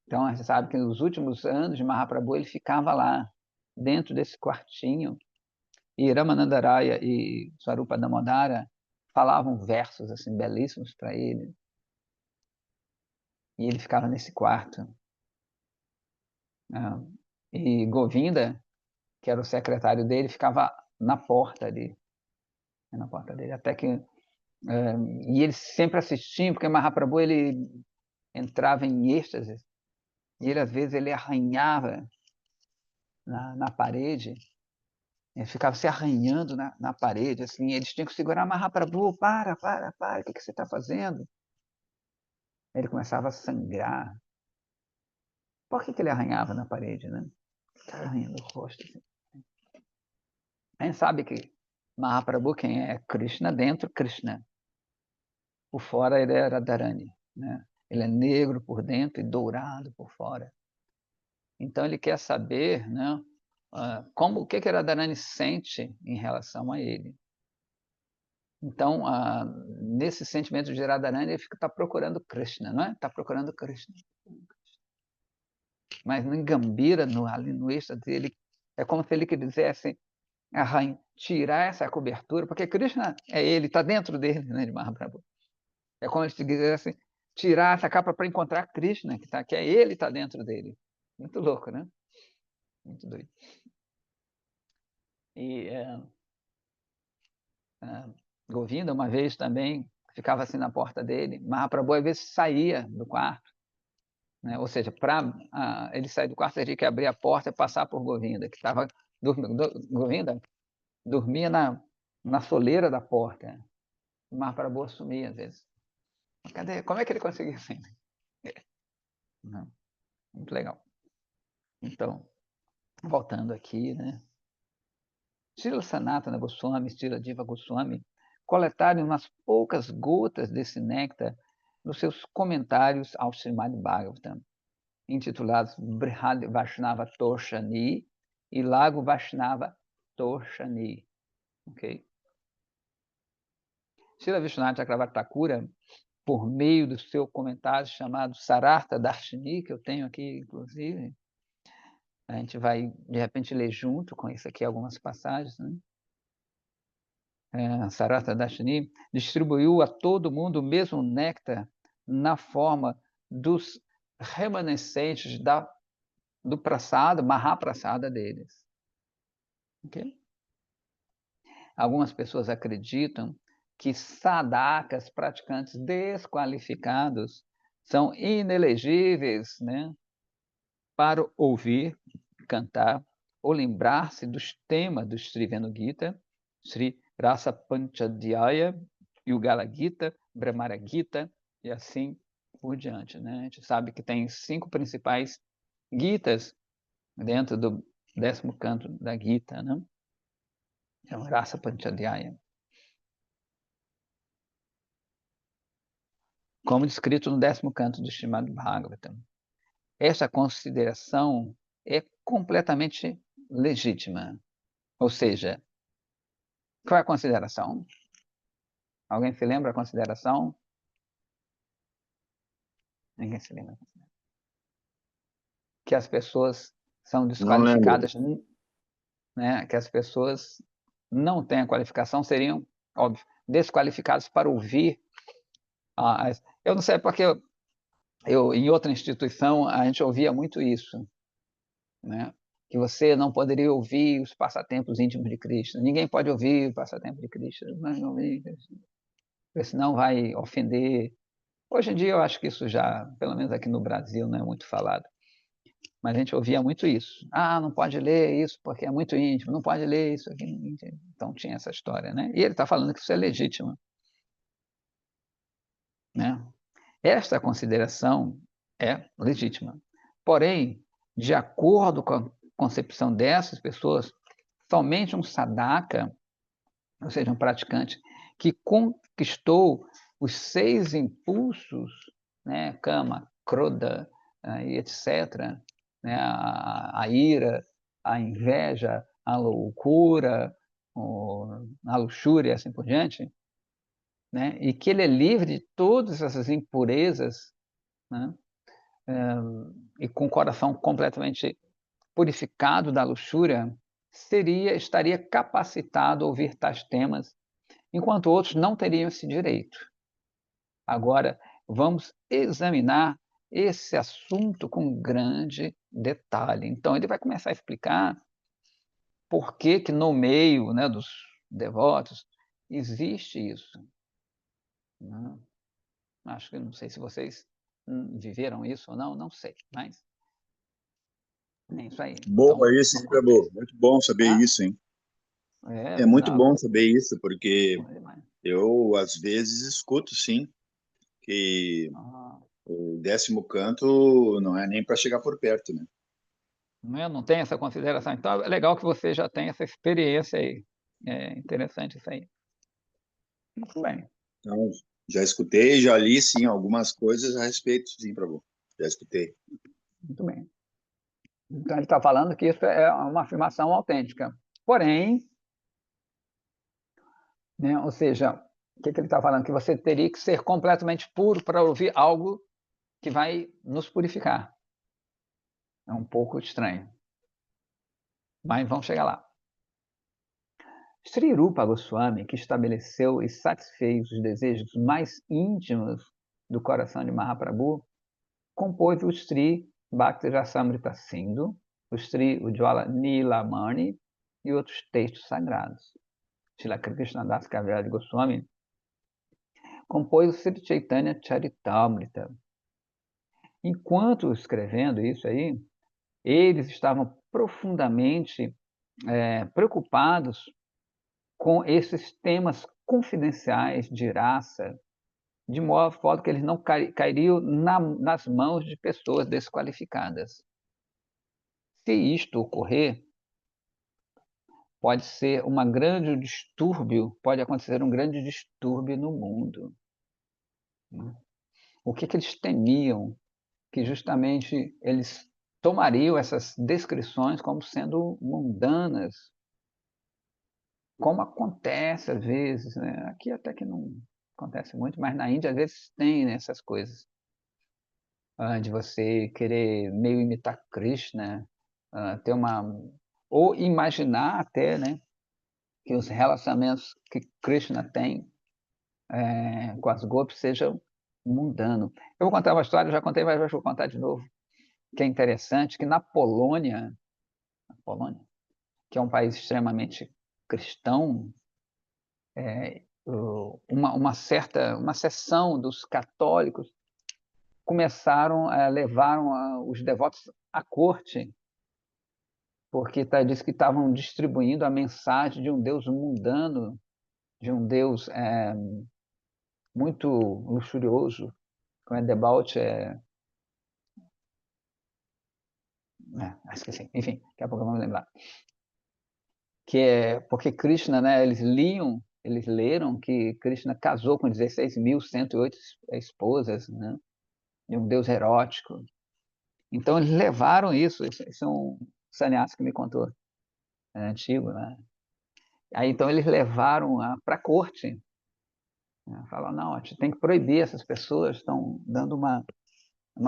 Então, a gente sabe que nos últimos anos de Mahaprabhu ele ficava lá, dentro desse quartinho, e Ramanandaraya e Swarupa Damodara falavam versos assim belíssimos para ele. E ele ficava nesse quarto. E Govinda, que era o secretário dele, ficava na porta ali. Na porta dele. Até que... e eles sempre assistiam, porque Mahaprabhu ele entrava em êxtase. E ele, às vezes, ele arranhava na parede. Ele ficava se arranhando na parede, assim, eles tinham que segurar Mahaprabhu, para, o que você está fazendo? Ele começava a sangrar. Por que ele arranhava na parede, né? Ficava arranhando o rosto. Assim. A gente sabe que Mahaprabhu, quem é? Krishna dentro, Krishna. Por fora ele era Radharani, né? Ele é negro por dentro e dourado por fora. Então ele quer saber, né, o que Radharani sente em relação a ele. Então, nesse sentimento de Radharani, ele está procurando Krishna, não é? Está procurando Krishna. Mas em Gambhira, ali no êxtase dele, é como se ele quisesse tirar essa cobertura, porque Krishna é ele, está dentro dele, né, de Mahaprabhu. É como se quisesse tirar essa capa para encontrar Krishna, que é ele, está dentro dele. Muito louco, né? Muito doido. E Govinda, uma vez também, ficava assim na porta dele. Mahaprabhu, às vezes, saía do quarto. Né? Ou seja, para ele sair do quarto, ele tinha que abrir a porta e passar por Govinda, que estava dormindo. Govinda dormia na soleira da porta. O Mahaprabhu sumia, às vezes. Cadê? Como é que ele conseguiu assim? Não. Muito legal. Então, voltando aqui, né? Srila Sanatana Goswami, Srila Jiva Goswami, coletaram umas poucas gotas desse néctar nos seus comentários ao Srimad Bhagavatam, intitulados Brihad Vaishnava Toshani e Lago Vaishnava Toshani. Okay? Srila Vishwanath Chakravarti Thakura, por meio do seu comentário chamado Sarartha Darshini, que eu tenho aqui, inclusive, a gente vai, de repente, ler junto com isso aqui algumas passagens, né? Sarartha Darshini distribuiu a todo mundo o mesmo néctar na forma dos remanescentes do prasada, Mahaprasada deles. Okay? Algumas pessoas acreditam que sadhakas, praticantes desqualificados, são inelegíveis, né, para ouvir cantar ou lembrar-se dos temas do Sri Venu Gita, Sri Rasa Panchadhyaya, Yugala Gita, Brahmara Gita e assim por diante, né? A gente sabe que tem 5 principais Gitas dentro do 10º canto da Gita, né? É o Rasa Panchadhyaya. Como descrito no 10º canto do Srimad Bhagavatam. Essa consideração é completamente legítima. Ou seja, qual é a consideração? Alguém se lembra a consideração? Ninguém se lembra. Que as pessoas são desqualificadas, né? Que as pessoas não têm a qualificação, seriam, óbvio, desqualificadas para ouvir. Eu não sei porque em outra instituição a gente ouvia muito isso, né? Que você não poderia ouvir os passatempos íntimos de Cristo. Ninguém pode ouvir o passatempo de Cristo, porque senão vai ofender. Hoje em dia eu acho que isso já, pelo menos aqui no Brasil, não é muito falado. Mas a gente ouvia muito isso. Não pode ler isso porque é muito íntimo, não pode ler isso aqui. Então tinha essa história, né? E ele está falando que isso é legítimo, né? Esta consideração é legítima. Porém, de acordo com a concepção dessas pessoas, somente um sadhaka, ou seja, um praticante, que conquistou os 6 impulsos, né, kama, krodha, e etc., né, a ira, a inveja, a loucura, a luxúria, assim por diante, né, e que ele é livre de todas essas impurezas, né, e com o coração completamente purificado da luxúria, estaria capacitado a ouvir tais temas, enquanto outros não teriam esse direito. Agora, vamos examinar esse assunto com grande detalhe. Então, ele vai começar a explicar por que no meio, né, dos devotos existe isso. Acho que não sei se vocês viveram isso ou não, não sei, mas nem isso aí. Boa Então, isso, hein, Prabhu? Muito bom saber isso, hein? É muito exato. bom saber isso, porque eu, às vezes, escuto, sim, que o 10º canto não é nem para chegar por perto, né? Não tem essa consideração. Então, é legal que você já tenha essa experiência aí. É interessante isso aí. Muito bem. Então, já escutei, já li, sim, algumas coisas a respeito, sim, Prabhu. Já escutei. Muito bem. Então, ele está falando que isso é uma afirmação autêntica. Porém, né, ou seja, o que ele está falando? Que você teria que ser completamente puro para ouvir algo que vai nos purificar. É um pouco estranho. Mas vamos chegar lá. Sri Rupa Goswami, que estabeleceu e satisfez os desejos mais íntimos do coração de Mahaprabhu, compôs o Sri Bhakti Rasamrita Sindhu, o Sri Ujjvala Nilamani e outros textos sagrados. Srila Krishnadas Kaviraj Goswami compôs o Sri Chaitanya Charitamrita. Enquanto escrevendo isso aí, eles estavam profundamente preocupados com esses temas confidenciais de raça, de modo que eles não cairiam nas mãos de pessoas desqualificadas. Se isto ocorrer, pode ser um grande distúrbio, pode acontecer um grande distúrbio no mundo. O que eles temiam? Que justamente eles tomariam essas descrições como sendo mundanas, como acontece às vezes, né? Aqui até que não acontece muito, mas na Índia às vezes tem, né, essas coisas, de você querer meio imitar Krishna, ter ou imaginar até, né, que os relacionamentos que Krishna tem com as gopis sejam mundanos. Eu vou contar uma história, já contei, mas vou contar de novo, que é interessante, que na Polônia, que é um país extremamente cristão, uma seção dos católicos levaram os devotos à corte porque diz que estavam distribuindo a mensagem de um Deus mundano, de um Deus muito luxurioso, como é debauche, esqueci, enfim, daqui a pouco vamos lembrar. Que é porque Krishna, né, eles leram que Krishna casou com 16.108 esposas, né, de um deus erótico. Então eles levaram isso é um sannyasi que me contou, antigo, né? Aí então eles levaram para a corte, né? Falaram, não, a gente tem que proibir, essas pessoas estão dando uma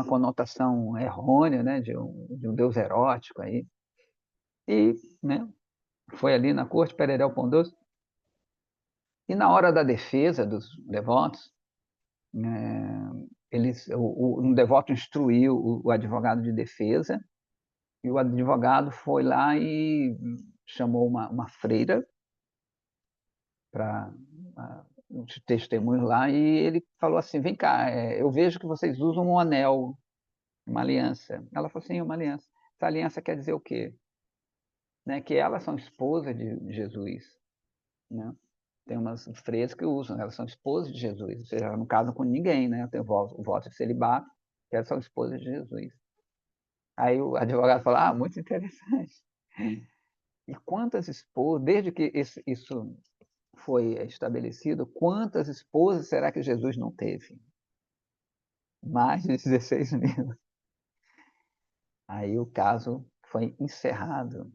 conotação errônea, né, de um deus erótico aí. E, né, foi ali na corte, Pererel Pão Doce, e na hora da defesa dos devotos, um devoto instruiu o advogado de defesa, e o advogado foi lá e chamou uma freira para os testemunhos lá, e ele falou assim, vem cá, eu vejo que vocês usam um anel, uma aliança. Ela falou assim, uma aliança. Essa aliança quer dizer o quê? Né, que elas são esposas de Jesus, né? Tem umas freiras que usam, elas são esposas de Jesus, ou seja, elas não casam com ninguém, né? Tem o voto de celibato, que elas são esposas de Jesus. Aí o advogado falou, muito interessante. E quantas esposas, desde que isso foi estabelecido, quantas esposas será que Jesus não teve? Mais de 16.000. Aí o caso foi encerrado,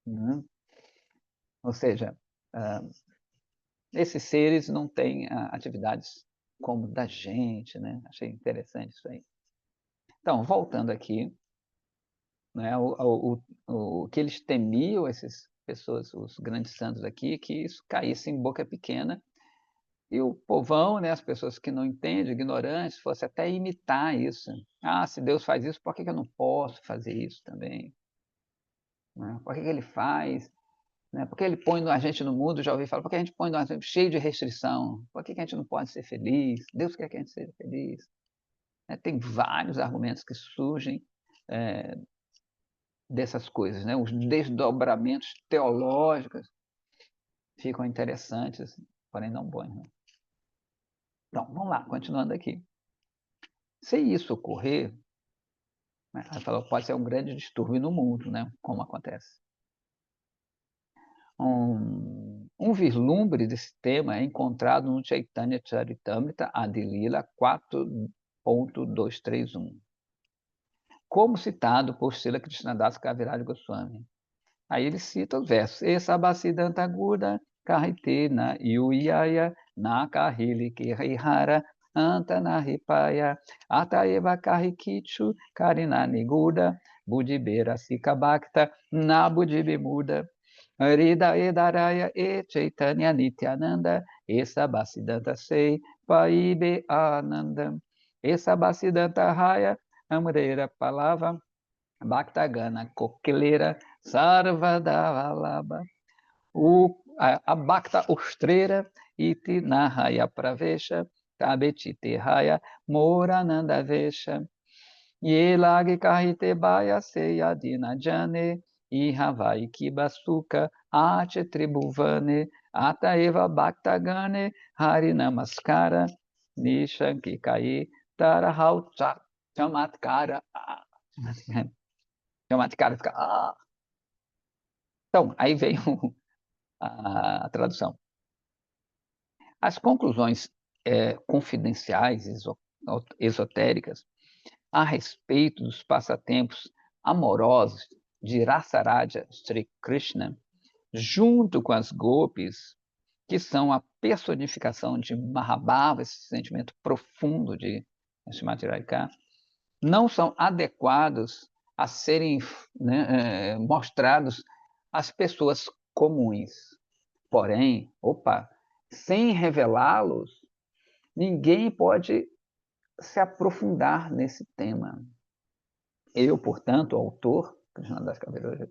né? Ou seja, esses seres não têm atividades como da gente, né? Achei interessante isso aí. Então, voltando aqui, né, o que eles temiam, essas pessoas, os grandes santos aqui, que isso caísse em boca pequena e o povão, né, as pessoas que não entendem, ignorantes, fosse até imitar isso. Se Deus faz isso, por que eu não posso fazer isso também? Né? Por que ele faz? Né? Por que ele põe a gente no mundo, já ouvi falar, por que a gente põe a gente cheio de restrição? Por que a gente não pode ser feliz? Deus quer que a gente seja feliz. Tem vários argumentos que surgem dessas coisas, né? Os desdobramentos teológicos ficam interessantes, porém não bons. Né? Então, vamos lá, continuando aqui. Se isso ocorrer, né, ela falou, pode ser um grande distúrbio no mundo, né? Como acontece. Um vislumbre desse tema é encontrado no Chaitanya Charitamrita Adilila 4.231, como citado por Srila Krishnadas Kaviraj Goswami. Aí ele cita os versos. Essa Bhasidanta Guda Kahitena Yuyaya Nakahili Kirihara Antanahipaya Ataeva Kahikichu Karinani Guda Budibera Sikabhakta Nabudibimuda Rida Edaraya E Chaitanya Nityananda Essa Bhasidanta Sei Paibe Ananda Essa Bhasidanta Raya Amreira Palava Bhaktagana Coqueleira Sarvadavalaba, a Bhakta Ostreira, Iti Nahaya Pravesha, Tabetite Raya, Morananda Vesha, Yelag Kahite Baya Seyadina Jane, Ihavai Kibasuka, Ache Tribuvane, Ataeva Bhaktagane, Hari Namaskara, Nishankikai, Tarahau Chamatkara. Chamatkara fica. Então, aí vem a tradução. As conclusões confidenciais, esotéricas, a respeito dos passatempos amorosos de Rasaraja Sri Krishna, junto com as gopis, que são a personificação de Mahabhava, esse sentimento profundo de Srimati Radhika, não são adequados a serem, né, mostrados às pessoas comuns. Porém, sem revelá-los, ninguém pode se aprofundar nesse tema. Eu, portanto, autor, Krishnadas Kaviraj,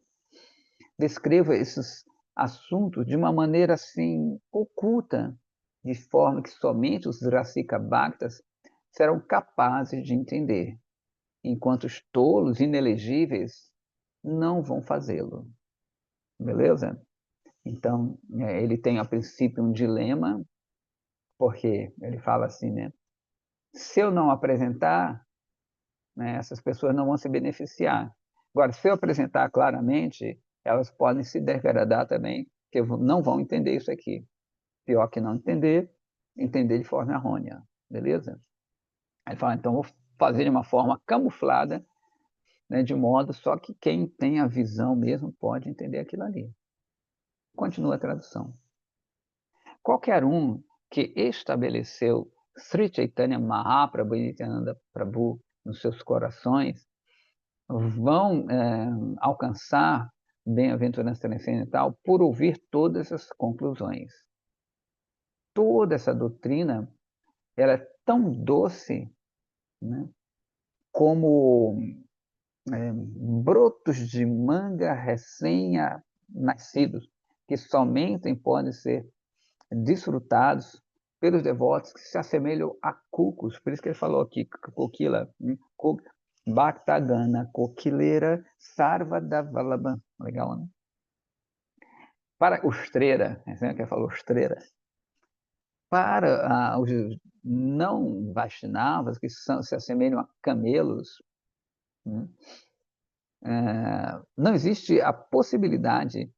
descrevo esses assuntos de uma maneira assim oculta, de forma que somente os Rasika Bhaktas serão capazes de entender, enquanto os tolos inelegíveis não vão fazê-lo. Beleza? Então, ele tem, a princípio, um dilema, porque ele fala assim, né? Se eu não apresentar, né, essas pessoas não vão se beneficiar. Agora, se eu apresentar claramente, elas podem se degradar também, porque não vão entender isso aqui. Pior que não entender, entender de forma errônea. Beleza? Aí ele fala, então, vou fazer de uma forma camuflada, né, de modo só que quem tem a visão mesmo pode entender aquilo ali. Continua a tradução. Qualquer um que estabeleceu Sri Chaitanya Mahaprabhu e Nityananda Prabhu nos seus corações vão alcançar bem-aventurança transcendental por ouvir todas as conclusões. Toda essa doutrina ela é tão doce, né, como brotos de manga recém-nascidos, que somente podem ser desfrutados pelos devotos que se assemelham a cucos. Por isso que ele falou aqui, coquila, Bhaktagana, coquileira, sarvada valabha. Legal, né? Para ostreira, né, que ele falou ostreira, para os não Vaishnavas, que se assemelham a camelos, né? Não existe a possibilidade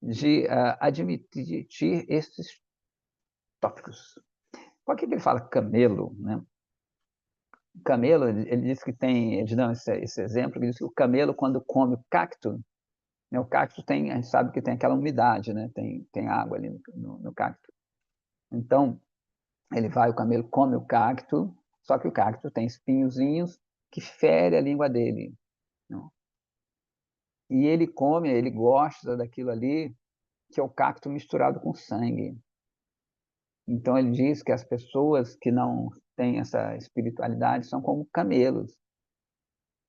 de admitir esses tópicos. Por que ele fala camelo, né? Camelo, ele diz que tem, ele dá esse exemplo, ele diz que o camelo, quando come o cacto, né, o cacto tem, a gente sabe que tem aquela umidade, né? Tem água ali no cacto. Então, o camelo come o cacto, só que o cacto tem espinhozinhos que ferem a língua dele. Não? E ele come, ele gosta daquilo ali, que é o cacto misturado com sangue. Então, ele diz que as pessoas que não têm essa espiritualidade são como camelos,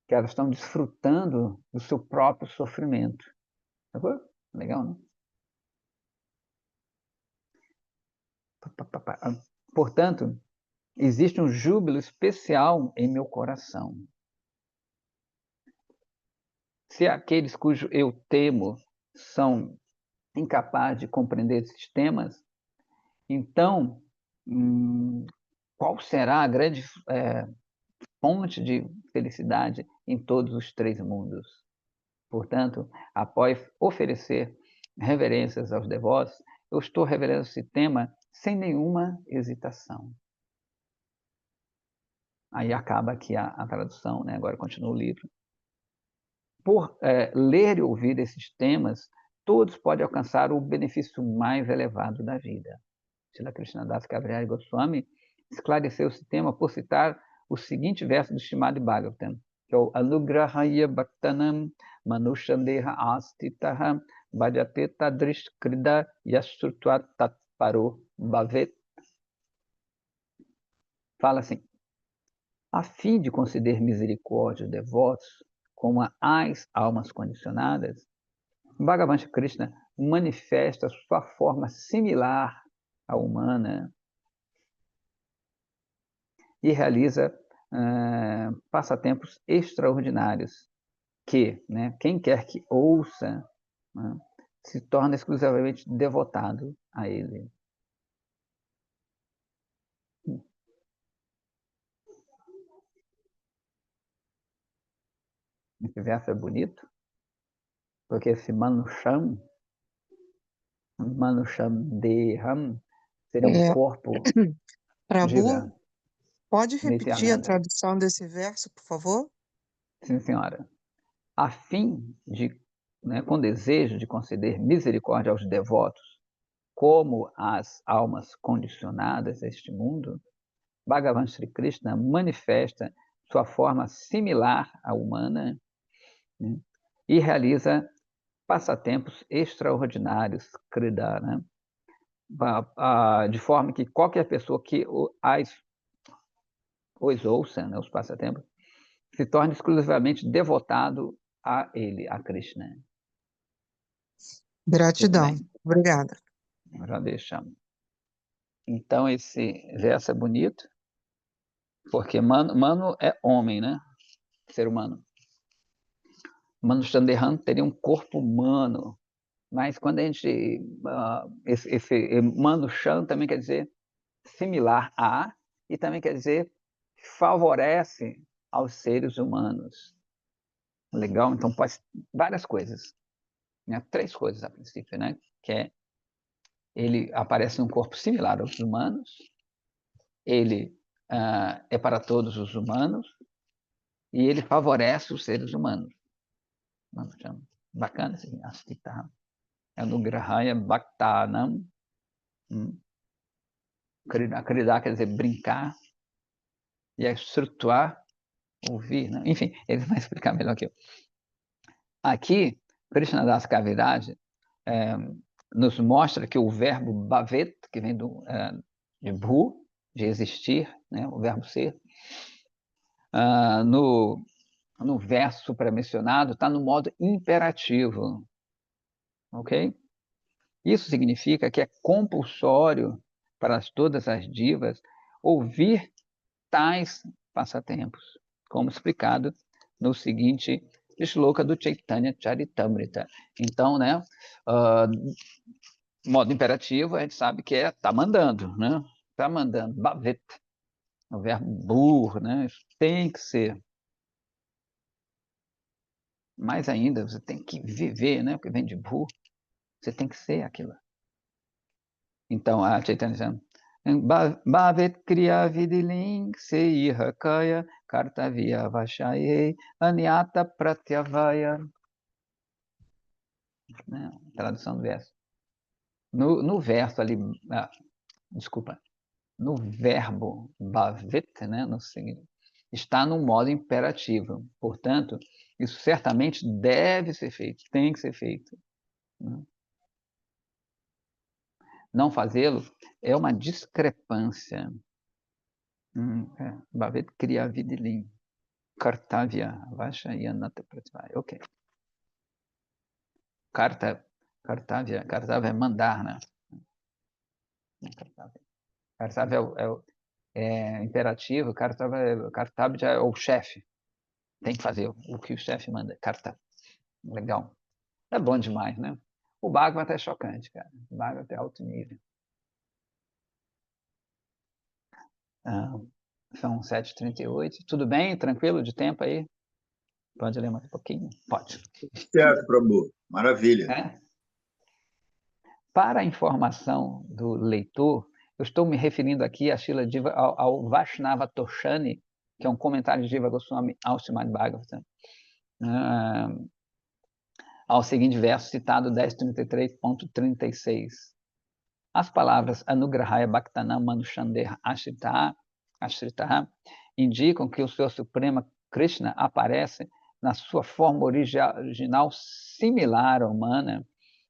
que elas estão desfrutando do seu próprio sofrimento. Legal, né? Portanto, existe um júbilo especial em meu coração. Se aqueles cujo eu temo são incapazes de compreender esses temas, então, qual será a grande fonte de felicidade em todos os três mundos? Portanto, após oferecer reverências aos devotos, eu estou revelando esse tema sem nenhuma hesitação. Aí acaba aqui a tradução, né? Agora continua o livro. Por ler e ouvir esses temas, todos podem alcançar o benefício mais elevado da vida. Srila Krishnadas Kaviraj Goswami esclareceu esse tema por citar o seguinte verso do Srimad Bhagavatam, que é o Anugrahaya Bhaktanam Manushandeha Astitaha Bhajate Tadrishkrida Yashrutva Tatparo Bhavet. Fala assim, a fim de conceder misericórdia aos devotos, como às almas condicionadas, Bhagavan Krishna manifesta sua forma similar à humana e realiza passatempos extraordinários que, né, quem quer que ouça, né, se torna exclusivamente devotado a ele. Esse verso é bonito, porque esse Manusham Deham seria um corpo. Prabhu, pode repetir a Nityananda. tradução desse verso, por favor? Sim, senhora. A fim de, né, com desejo de conceder misericórdia aos devotos, como às almas condicionadas a este mundo, Bhagavan Sri Krishna manifesta sua forma similar à humana, né, e realiza passatempos extraordinários, Krida, né, de forma que qualquer pessoa que os ouça, né, os passatempos, se torne exclusivamente devotado a ele, a Krishna. Gratidão. Obrigada. Já deixamos. Então, esse verso é bonito, porque mano é homem, né? Ser humano. Manu Chandrahan teria um corpo humano, mas quando a gente... esse Manu Chan também quer dizer similar a, e também quer dizer favorece aos seres humanos. Legal? Então, pode ser várias coisas. Né? 3 coisas a princípio, né? Que é, ele aparece num corpo similar aos humanos, ele é para todos os humanos, e ele favorece os seres humanos. Bacana esse Astita. Anugrahaya Bhaktanam. Acreditar quer dizer brincar, e estruturar, ouvir. Né? Enfim, ele vai explicar melhor que eu. Aqui, Krishnadas Kaviraj nos mostra que o verbo bhavet, que vem de bhu, de existir, né? O verbo ser, no verso supramencionado, está no modo imperativo. Ok? Isso significa que é compulsório para todas as divas ouvir tais passatempos, como explicado no seguinte shloka do Chaitanya Charitamrita. Então, né, modo imperativo, a gente sabe que tá mandando, né? Tá mandando, bhavet, o verbo bur, né? Isso tem que ser. Mais ainda, você tem que viver, né? Porque vem de bur, você tem que ser aquilo. Então, a Chaitanya Bhavet kriya vidiling seiha kaya kartavya vashaye anyata pratyavaya. Né? Tradução do verso. No verso ali, desculpa, no verbo bhavet, né, está no modo imperativo. Portanto, isso certamente deve ser feito, tem que ser feito. Né? Não fazê-lo é uma discrepância. Bhavet kriya vidilim. Kartavya Vashayanata Prativaya. Ok. Kartavya é mandar, né? Kartavya é imperativo, Kartavya é o chefe. Tem que fazer o que o chefe manda. Kartavya. Legal. É bom demais, né? O Bhagavata é chocante, cara. O Bhagavata é alto nível. São 7h38. Tudo bem? Tranquilo de tempo aí? Pode ler mais um pouquinho? Pode. Certo, Prabhu. Maravilha. Para a informação do leitor, eu estou me referindo aqui a Srila Diva, ao Vaishnava Toshani, que é um comentário de Jiva Goswami ao Srimad Bhagavatam, ao seguinte verso citado 10.33.36. As palavras Anugrahaya Bhaktanam Manushander Ashrita indicam que o Senhor Supremo Krishna aparece na sua forma original similar à humana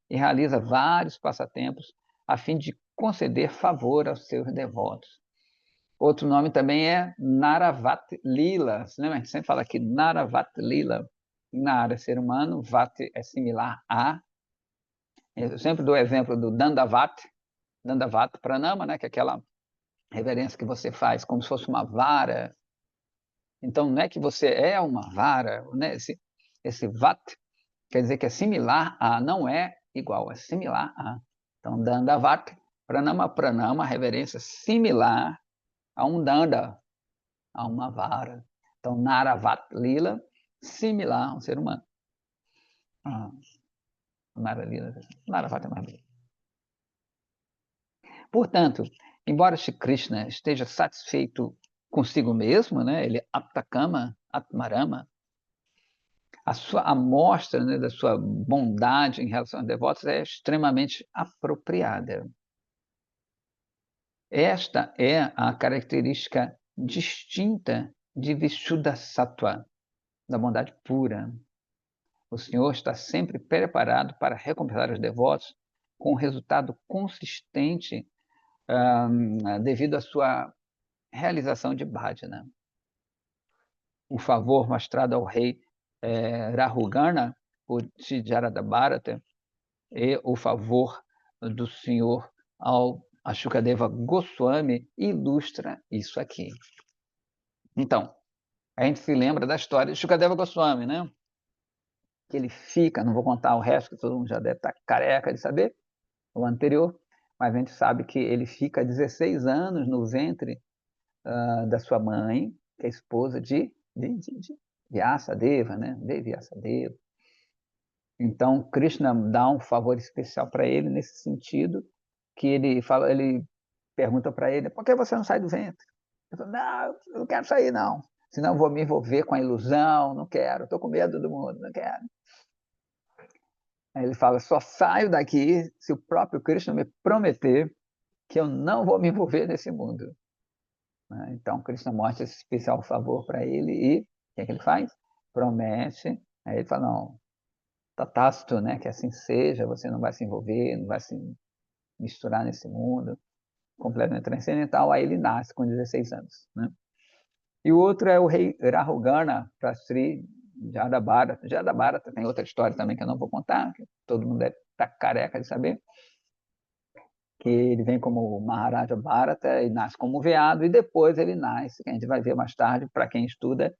e realiza vários passatempos a fim de conceder favor aos seus devotos. Outro nome também é Naravat Lila. Você lembra? A gente sempre fala aqui Naravat Lila. Nara é ser humano, Vat é similar a. Eu sempre dou o exemplo do Dandavat Pranama, né? Que é aquela reverência que você faz como se fosse uma vara. Então, não é que você é uma vara, né? Esse Vat quer dizer que é similar a, não é igual, é similar a. Então, Dandavat Pranama, reverência similar a um Danda, a uma vara. Então, Naravat Lila, similar a um ser humano. Naravat é mais bonito. Portanto, embora Shri Krishna esteja satisfeito consigo mesmo, né, ele é Aptakama, Atmarama, a sua amostra, né, da sua bondade em relação aos devotos é extremamente apropriada. Esta é a característica distinta de Vishuddha-sattva, da bondade pura. O Senhor está sempre preparado para recompensar os devotos com um resultado consistente devido à sua realização de bhajana. O favor mostrado ao rei Rahugana por Siddhartha Bharata e o favor do Senhor ao Shukadeva Goswami ilustra isso aqui. Então, a gente se lembra da história de Shukadeva Goswami, né? que ele fica, não vou contar o resto, que todo mundo já deve estar careca de saber, o anterior, mas a gente sabe que ele fica 16 anos no ventre da sua mãe, que é esposa de Vyasadeva, né? De Vyasadeva. Então, Krishna dá um favor especial para ele nesse sentido, que ele pergunta para ele, por que você não sai do ventre? Ele fala, não, eu não quero sair, não. Senão eu vou me envolver com a ilusão, não quero, estou com medo do mundo, não quero. Aí ele fala, só saio daqui se o próprio Krishna me prometer que eu não vou me envolver nesse mundo. Então, Krishna mostra esse especial favor para ele e o que é que ele faz? Promete. Aí ele fala, não, tatácito, né? Que assim seja, você não vai se envolver, não vai se misturar nesse mundo completamente transcendental. Aí ele nasce com 16 anos. Né? E o outro é o rei Rahugana para Sri Jadabharata. Jadabharata tem outra história também que eu não vou contar, que todo mundo deve estar careca de saber, que ele vem como Maharaja Bharata e nasce como veado, e depois ele nasce, que a gente vai ver mais tarde, para quem estuda,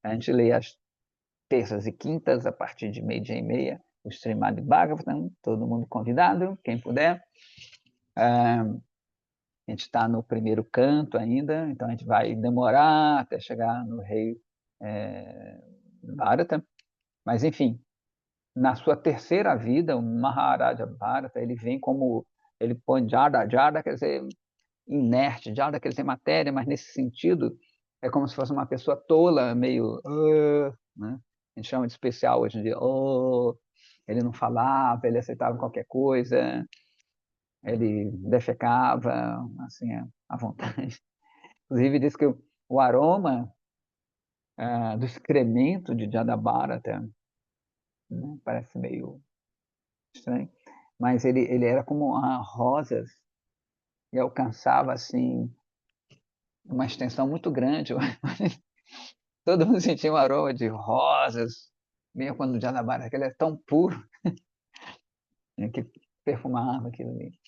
a gente lê as terças e quintas, a partir de meio-dia e meia, o Srimad Bhagavatam, todo mundo convidado, quem puder. A gente está no primeiro canto ainda, então a gente vai demorar até chegar no rei Bharata, mas enfim, na sua terceira vida, o Maharaja Bharata, ele vem como, ele põe Jada, quer dizer, inerte, Jada quer dizer matéria, mas nesse sentido é como se fosse uma pessoa tola, meio, né? A gente chama de especial hoje em dia, ele não falava, ele aceitava qualquer coisa, ele defecava, assim, à vontade. Inclusive diz que o aroma do excremento de Jadabharata, né, parece meio estranho, mas ele era como rosas e alcançava assim uma extensão muito grande. Todo mundo sentia um aroma de rosas, mesmo quando o Jadabharata, ele é tão puro, né, que perfumava aquilo ali.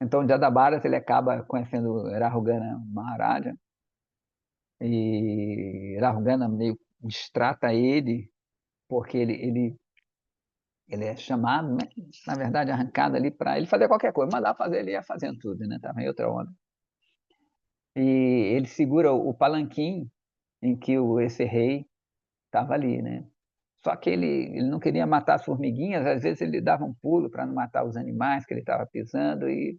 Então, o Jadabharata, ele acaba conhecendo Rahugana Maharaja, e Rahugana meio distrata ele, porque ele é chamado, né? Na verdade, arrancado ali para ele fazer qualquer coisa, mandar fazer, ele ia fazendo tudo, né? Estava em outra onda. E ele segura o palanquim em que esse rei estava ali, né? Só que ele não queria matar as formiguinhas, às vezes ele dava um pulo para não matar os animais que ele estava pisando, e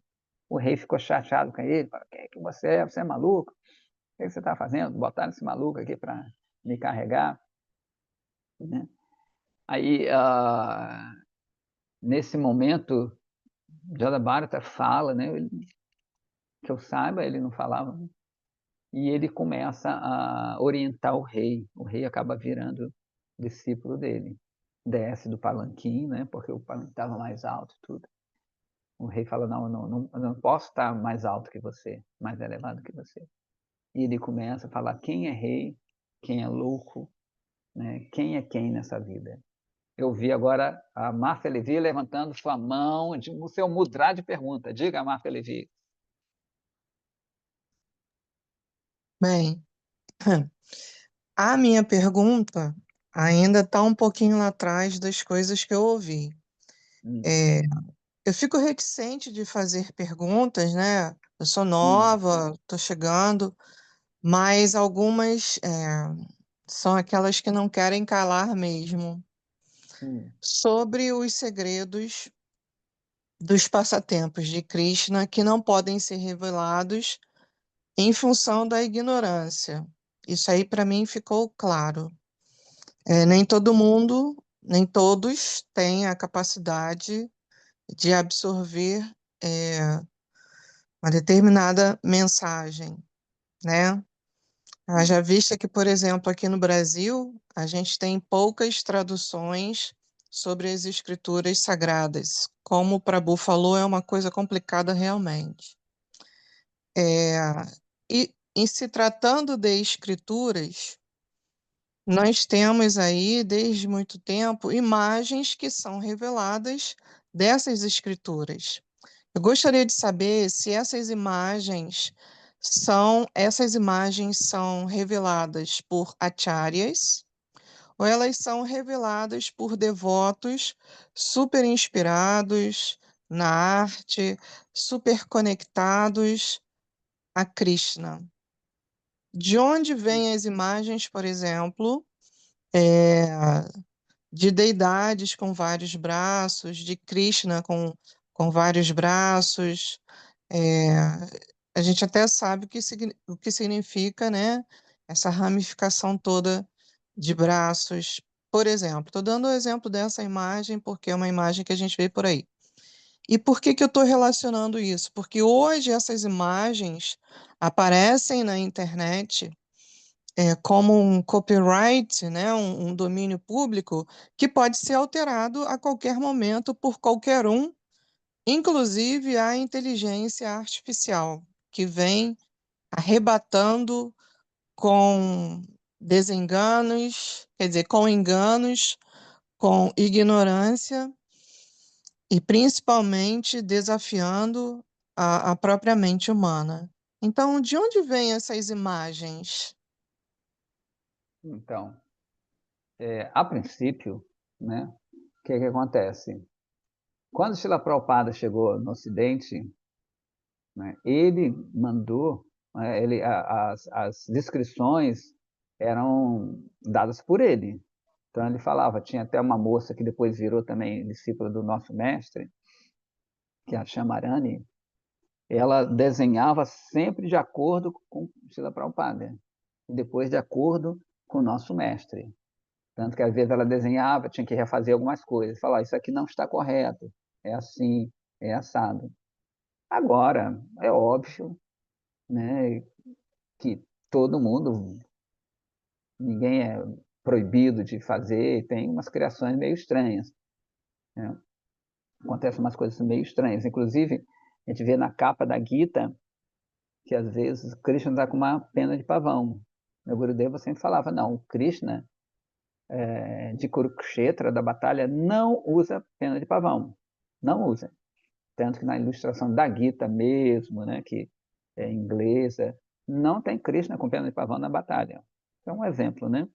o rei ficou chateado com ele, falou, quem é que você é? Você é maluco? O que você está fazendo? Botaram esse maluco aqui para me carregar, né? Aí, nesse momento, Jadabharata fala, né? Que eu saiba, ele não falava, né? E ele começa a orientar o rei acaba virando discípulo dele, desce do palanquim, né? Porque o palanquim estava mais alto, tudo. O rei fala, não posso estar mais alto que você, mais elevado que você. E ele começa a falar quem é rei, quem é louco, né? Quem é quem nessa vida. Eu vi agora a Márcia Levi levantando sua mão, o seu mudra de pergunta. Diga, Márcia Levi. Bem, a minha pergunta ainda está um pouquinho lá atrás das coisas que eu ouvi. Eu fico reticente de fazer perguntas, né? Eu sou nova, estou chegando, mas algumas são aquelas que não querem calar mesmo. Sobre os segredos dos passatempos de Krishna que não podem ser revelados em função da ignorância. Isso aí para mim ficou claro. Nem todo mundo, nem todos têm a capacidade de absorver uma determinada mensagem, né? Haja vista que, por exemplo, aqui no Brasil, a gente tem poucas traduções sobre as escrituras sagradas. Como o Prabhu falou, é uma coisa complicada realmente. E em se tratando de escrituras, nós temos aí, desde muito tempo, imagens que são reveladas dessas escrituras. Eu gostaria de saber se essas imagens são reveladas por acharyas ou elas são reveladas por devotos super inspirados na arte, super conectados a Krishna? De onde vêm as imagens, por exemplo, de deidades com vários braços, de Krishna com vários braços? A gente até sabe o que significa, né, essa ramificação toda de braços. Por exemplo, estou dando o exemplo dessa imagem porque é uma imagem que a gente vê por aí. E por que que eu estou relacionando isso? Porque hoje essas imagens aparecem na internet como um copyright, né, um domínio público que pode ser alterado a qualquer momento por qualquer um, inclusive a inteligência artificial, que vem arrebatando com desenganos, quer dizer, com enganos, com ignorância e principalmente desafiando a própria mente humana. Então, de onde vêm essas imagens? Então, a princípio, né, o que acontece? Quando Srila Prabhupada chegou no Ocidente, né, ele mandou, né, as descrições eram dadas por ele. Então ele falava, tinha até uma moça que depois virou também discípula do nosso mestre, que é a Shamarani, ela desenhava sempre de acordo com Srila Prabhupada, e depois de acordo com o nosso mestre. Tanto que às vezes ela desenhava, tinha que refazer algumas coisas, falar, isso aqui não está correto, é assim, é assado. Agora, é óbvio, né, que todo mundo, ninguém é proibido de fazer, tem umas criações meio estranhas, né? Acontecem umas coisas meio estranhas. Inclusive, a gente vê na capa da Gita que às vezes Krishna está com uma pena de pavão. Meu Gurudeva sempre falava, não, o Krishna de Kurukshetra, da batalha, não usa pena de pavão. Não usa. Tanto que na ilustração da Gita mesmo, né, que é inglesa, não tem Krishna com pena de pavão na batalha. É um exemplo, né?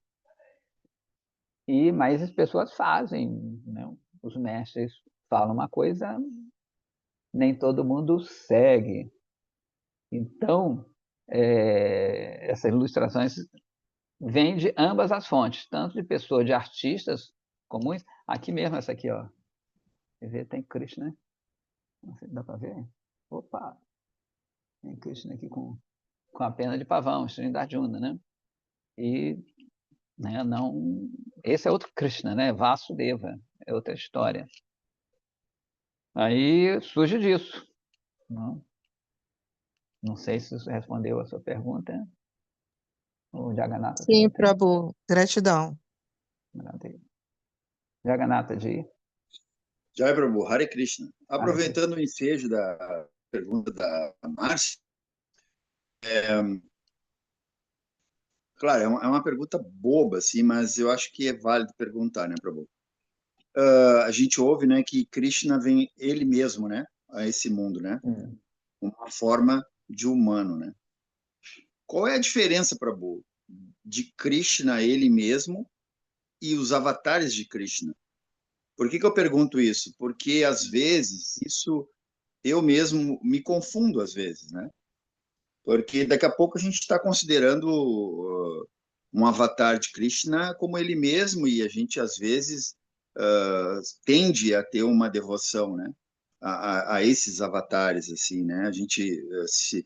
Mas as pessoas fazem, né? Os mestres falam uma coisa, nem todo mundo segue. Então, essas ilustrações vêm de ambas as fontes, tanto de pessoas, de artistas comuns, aqui mesmo essa aqui, ó. Quer ver? Tem Krishna, não sei, dá para ver? Opa, tem Krishna aqui com a pena de pavão, Srindajuna, né? E, né, não, esse é outro Krishna, né? Vasudeva, é outra história. Aí surge disso. Não sei se isso respondeu a sua pergunta, o Jagannatha. Sim, Prabhu, gratidão. Jagannatha Ji. Jai Prabhu, Hare Krishna. Aproveitando o ensejo da pergunta da Márcia, claro, é uma pergunta boba, assim, mas eu acho que é válido perguntar, né, Prabhu? A gente ouve, né, que Krishna vem ele mesmo, né, a esse mundo, né, uma forma de humano, né? Qual é a diferença, Prabhu, de Krishna ele mesmo e os avatares de Krishna? Por que eu pergunto isso? Porque às vezes isso eu mesmo me confundo às vezes, né? Porque daqui a pouco a gente está considerando um avatar de Krishna como ele mesmo e a gente às vezes tende a ter uma devoção, né? A esses avatares, assim, né? A gente se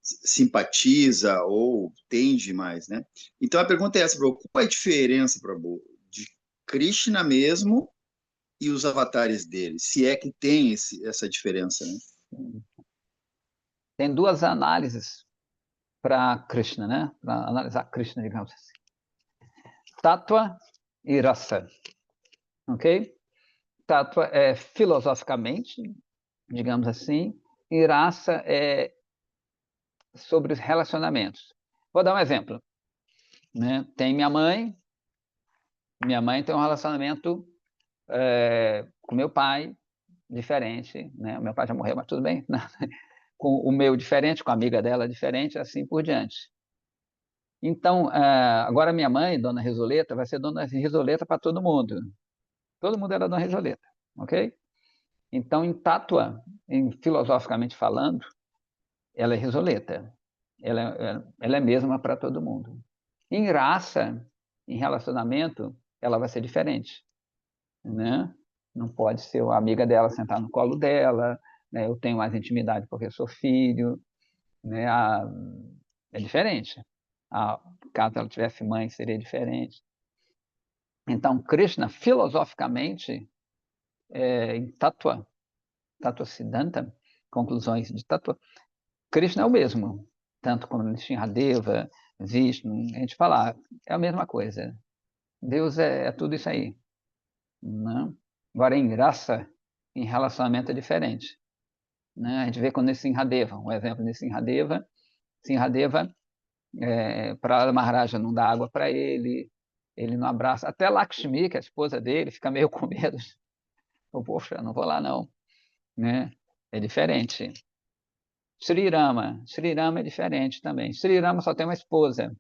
simpatiza ou tende mais, né? Então a pergunta é essa, Prabhu, qual é a diferença, Prabhu, de Krishna mesmo e os avatares dele? Se é que tem essa diferença, né? Tem duas análises para Krishna, né? Para analisar Krishna, digamos assim. Tattva e Rasa, ok? Tattva é filosoficamente, digamos assim, e Rasa é sobre os relacionamentos. Vou dar um exemplo, né? Tem minha mãe tem um relacionamento com meu pai diferente, né? O meu pai já morreu, mas tudo bem, né? Com o meu diferente, com a amiga dela diferente, assim por diante. Então, agora minha mãe, Dona Resoleta, vai ser Dona Resoleta para todo mundo. Todo mundo era Dona Resoleta, ok? Então, em Tátua, filosoficamente falando, ela é Resoleta. Ela é a mesma para todo mundo. Em raça, em relacionamento, ela vai ser diferente, né? Não pode ser a amiga dela sentar no colo dela, né? Eu tenho mais intimidade porque eu sou filho, né? É diferente. Caso ela tivesse mãe, seria diferente. Então, Krishna, filosoficamente, em Tattva Siddhanta, conclusões de Tattva, Krishna é o mesmo, tanto como Nrsimhadeva, Vishnu, a gente fala, é a mesma coisa. Deus é tudo isso aí. Né? Agora, em graça, em relacionamento é diferente. Né? A gente vê com Nrsimhadeva, um exemplo de Nrsimhadeva, para Maharaja não dá água para ele não abraça. Até Lakshmi, que é a esposa dele, fica meio com medo. Poxa, não vou lá não. Né? É diferente. Sri Rama é diferente também. Sri Rama só tem uma esposa.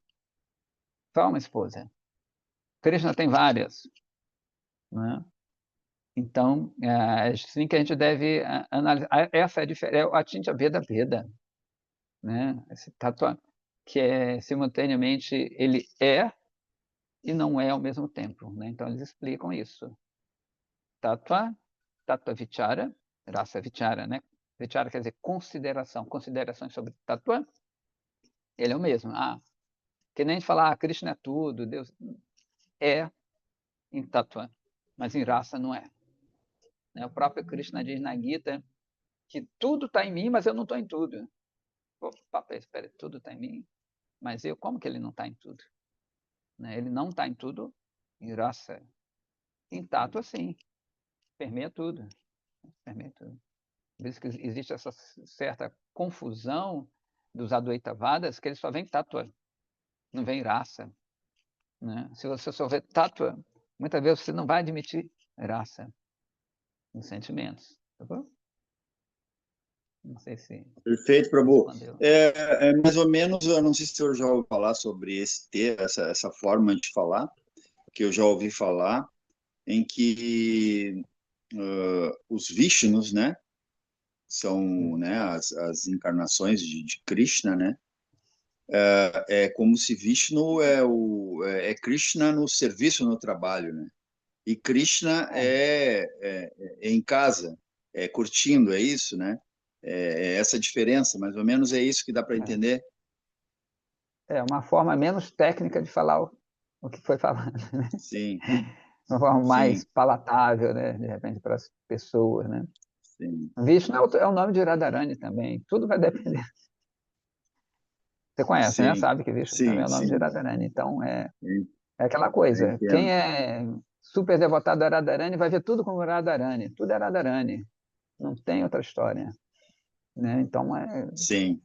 Só uma esposa. Krishna tem várias. Né? Então, é assim que a gente deve analisar. Essa é a diferença. É o Atintya Veda Veda. Né? Esse tatua, que é simultaneamente, ele é e não é ao mesmo tempo. Né? Então, eles explicam isso. Tattva Vichara, Rasa Vichara, né? Vichara quer dizer consideração, considerações sobre Tattva, ele é o mesmo. Que nem a gente falar, Krishna é tudo, Deus é em Tattva, mas em Rasa não é. O próprio Krishna diz na Gita que tudo está em mim, mas eu não estou em tudo. Opa, espera, tudo está em mim, mas como que ele não está em tudo? Ele não está em tudo em Rasa. Em Tattva, sim, permeia tudo. Permeia tudo. Por isso que existe essa certa confusão dos Advaitavadas, que eles só veem Tattva, não vem raça. Né? Se você só vê Tattva, muitas vezes você não vai admitir raça nos sentimentos. Tá bom? Não sei se... Perfeito, Prabhu. Mais ou menos, eu não sei se o senhor já ouviu falar sobre essa forma de falar, que eu já ouvi falar, em que os Vishnus, né, são, né, as encarnações de Krishna, né? É como se Vishnu é Krishna no serviço, no trabalho, né? E Krishna é em casa, curtindo, é isso, né? É essa diferença, mais ou menos é isso que dá para entender. É uma forma menos técnica de falar o que foi falado. Né? Sim. Uma forma mais Sim. palatável, né? De repente, para as pessoas, né? Sim. Vishnu é o nome de Radharani também. Tudo vai depender. Você conhece, né? Sabe que Vishnu também é o nome de Radharani. Então, é aquela coisa. Quem é super devotado a Radharani vai ver tudo como Radharani. Tudo é Radharani. Não tem outra história. Né? Então,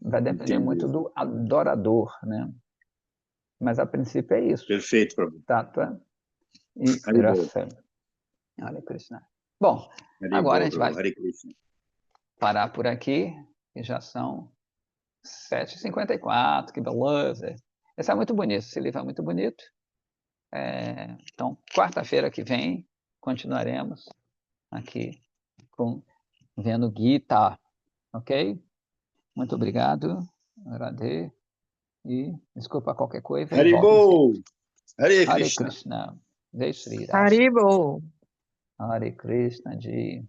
vai depender muito do adorador. Né? Mas, a princípio, é isso. Perfeito, Prabhu. Tattva e Rasa. Hare Krishna. Bom, agora a gente vai parar por aqui, que já são 7h54, que beleza. Esse é muito bonito, esse livro é muito bonito. Então, quarta-feira que vem, continuaremos aqui vendo Gita, ok? Muito obrigado, Radhe, e desculpa qualquer coisa. Haribol! Hare Hare Krishna! Krishna! Jai Shri Ram! Haribo! Hare Krishna Ji!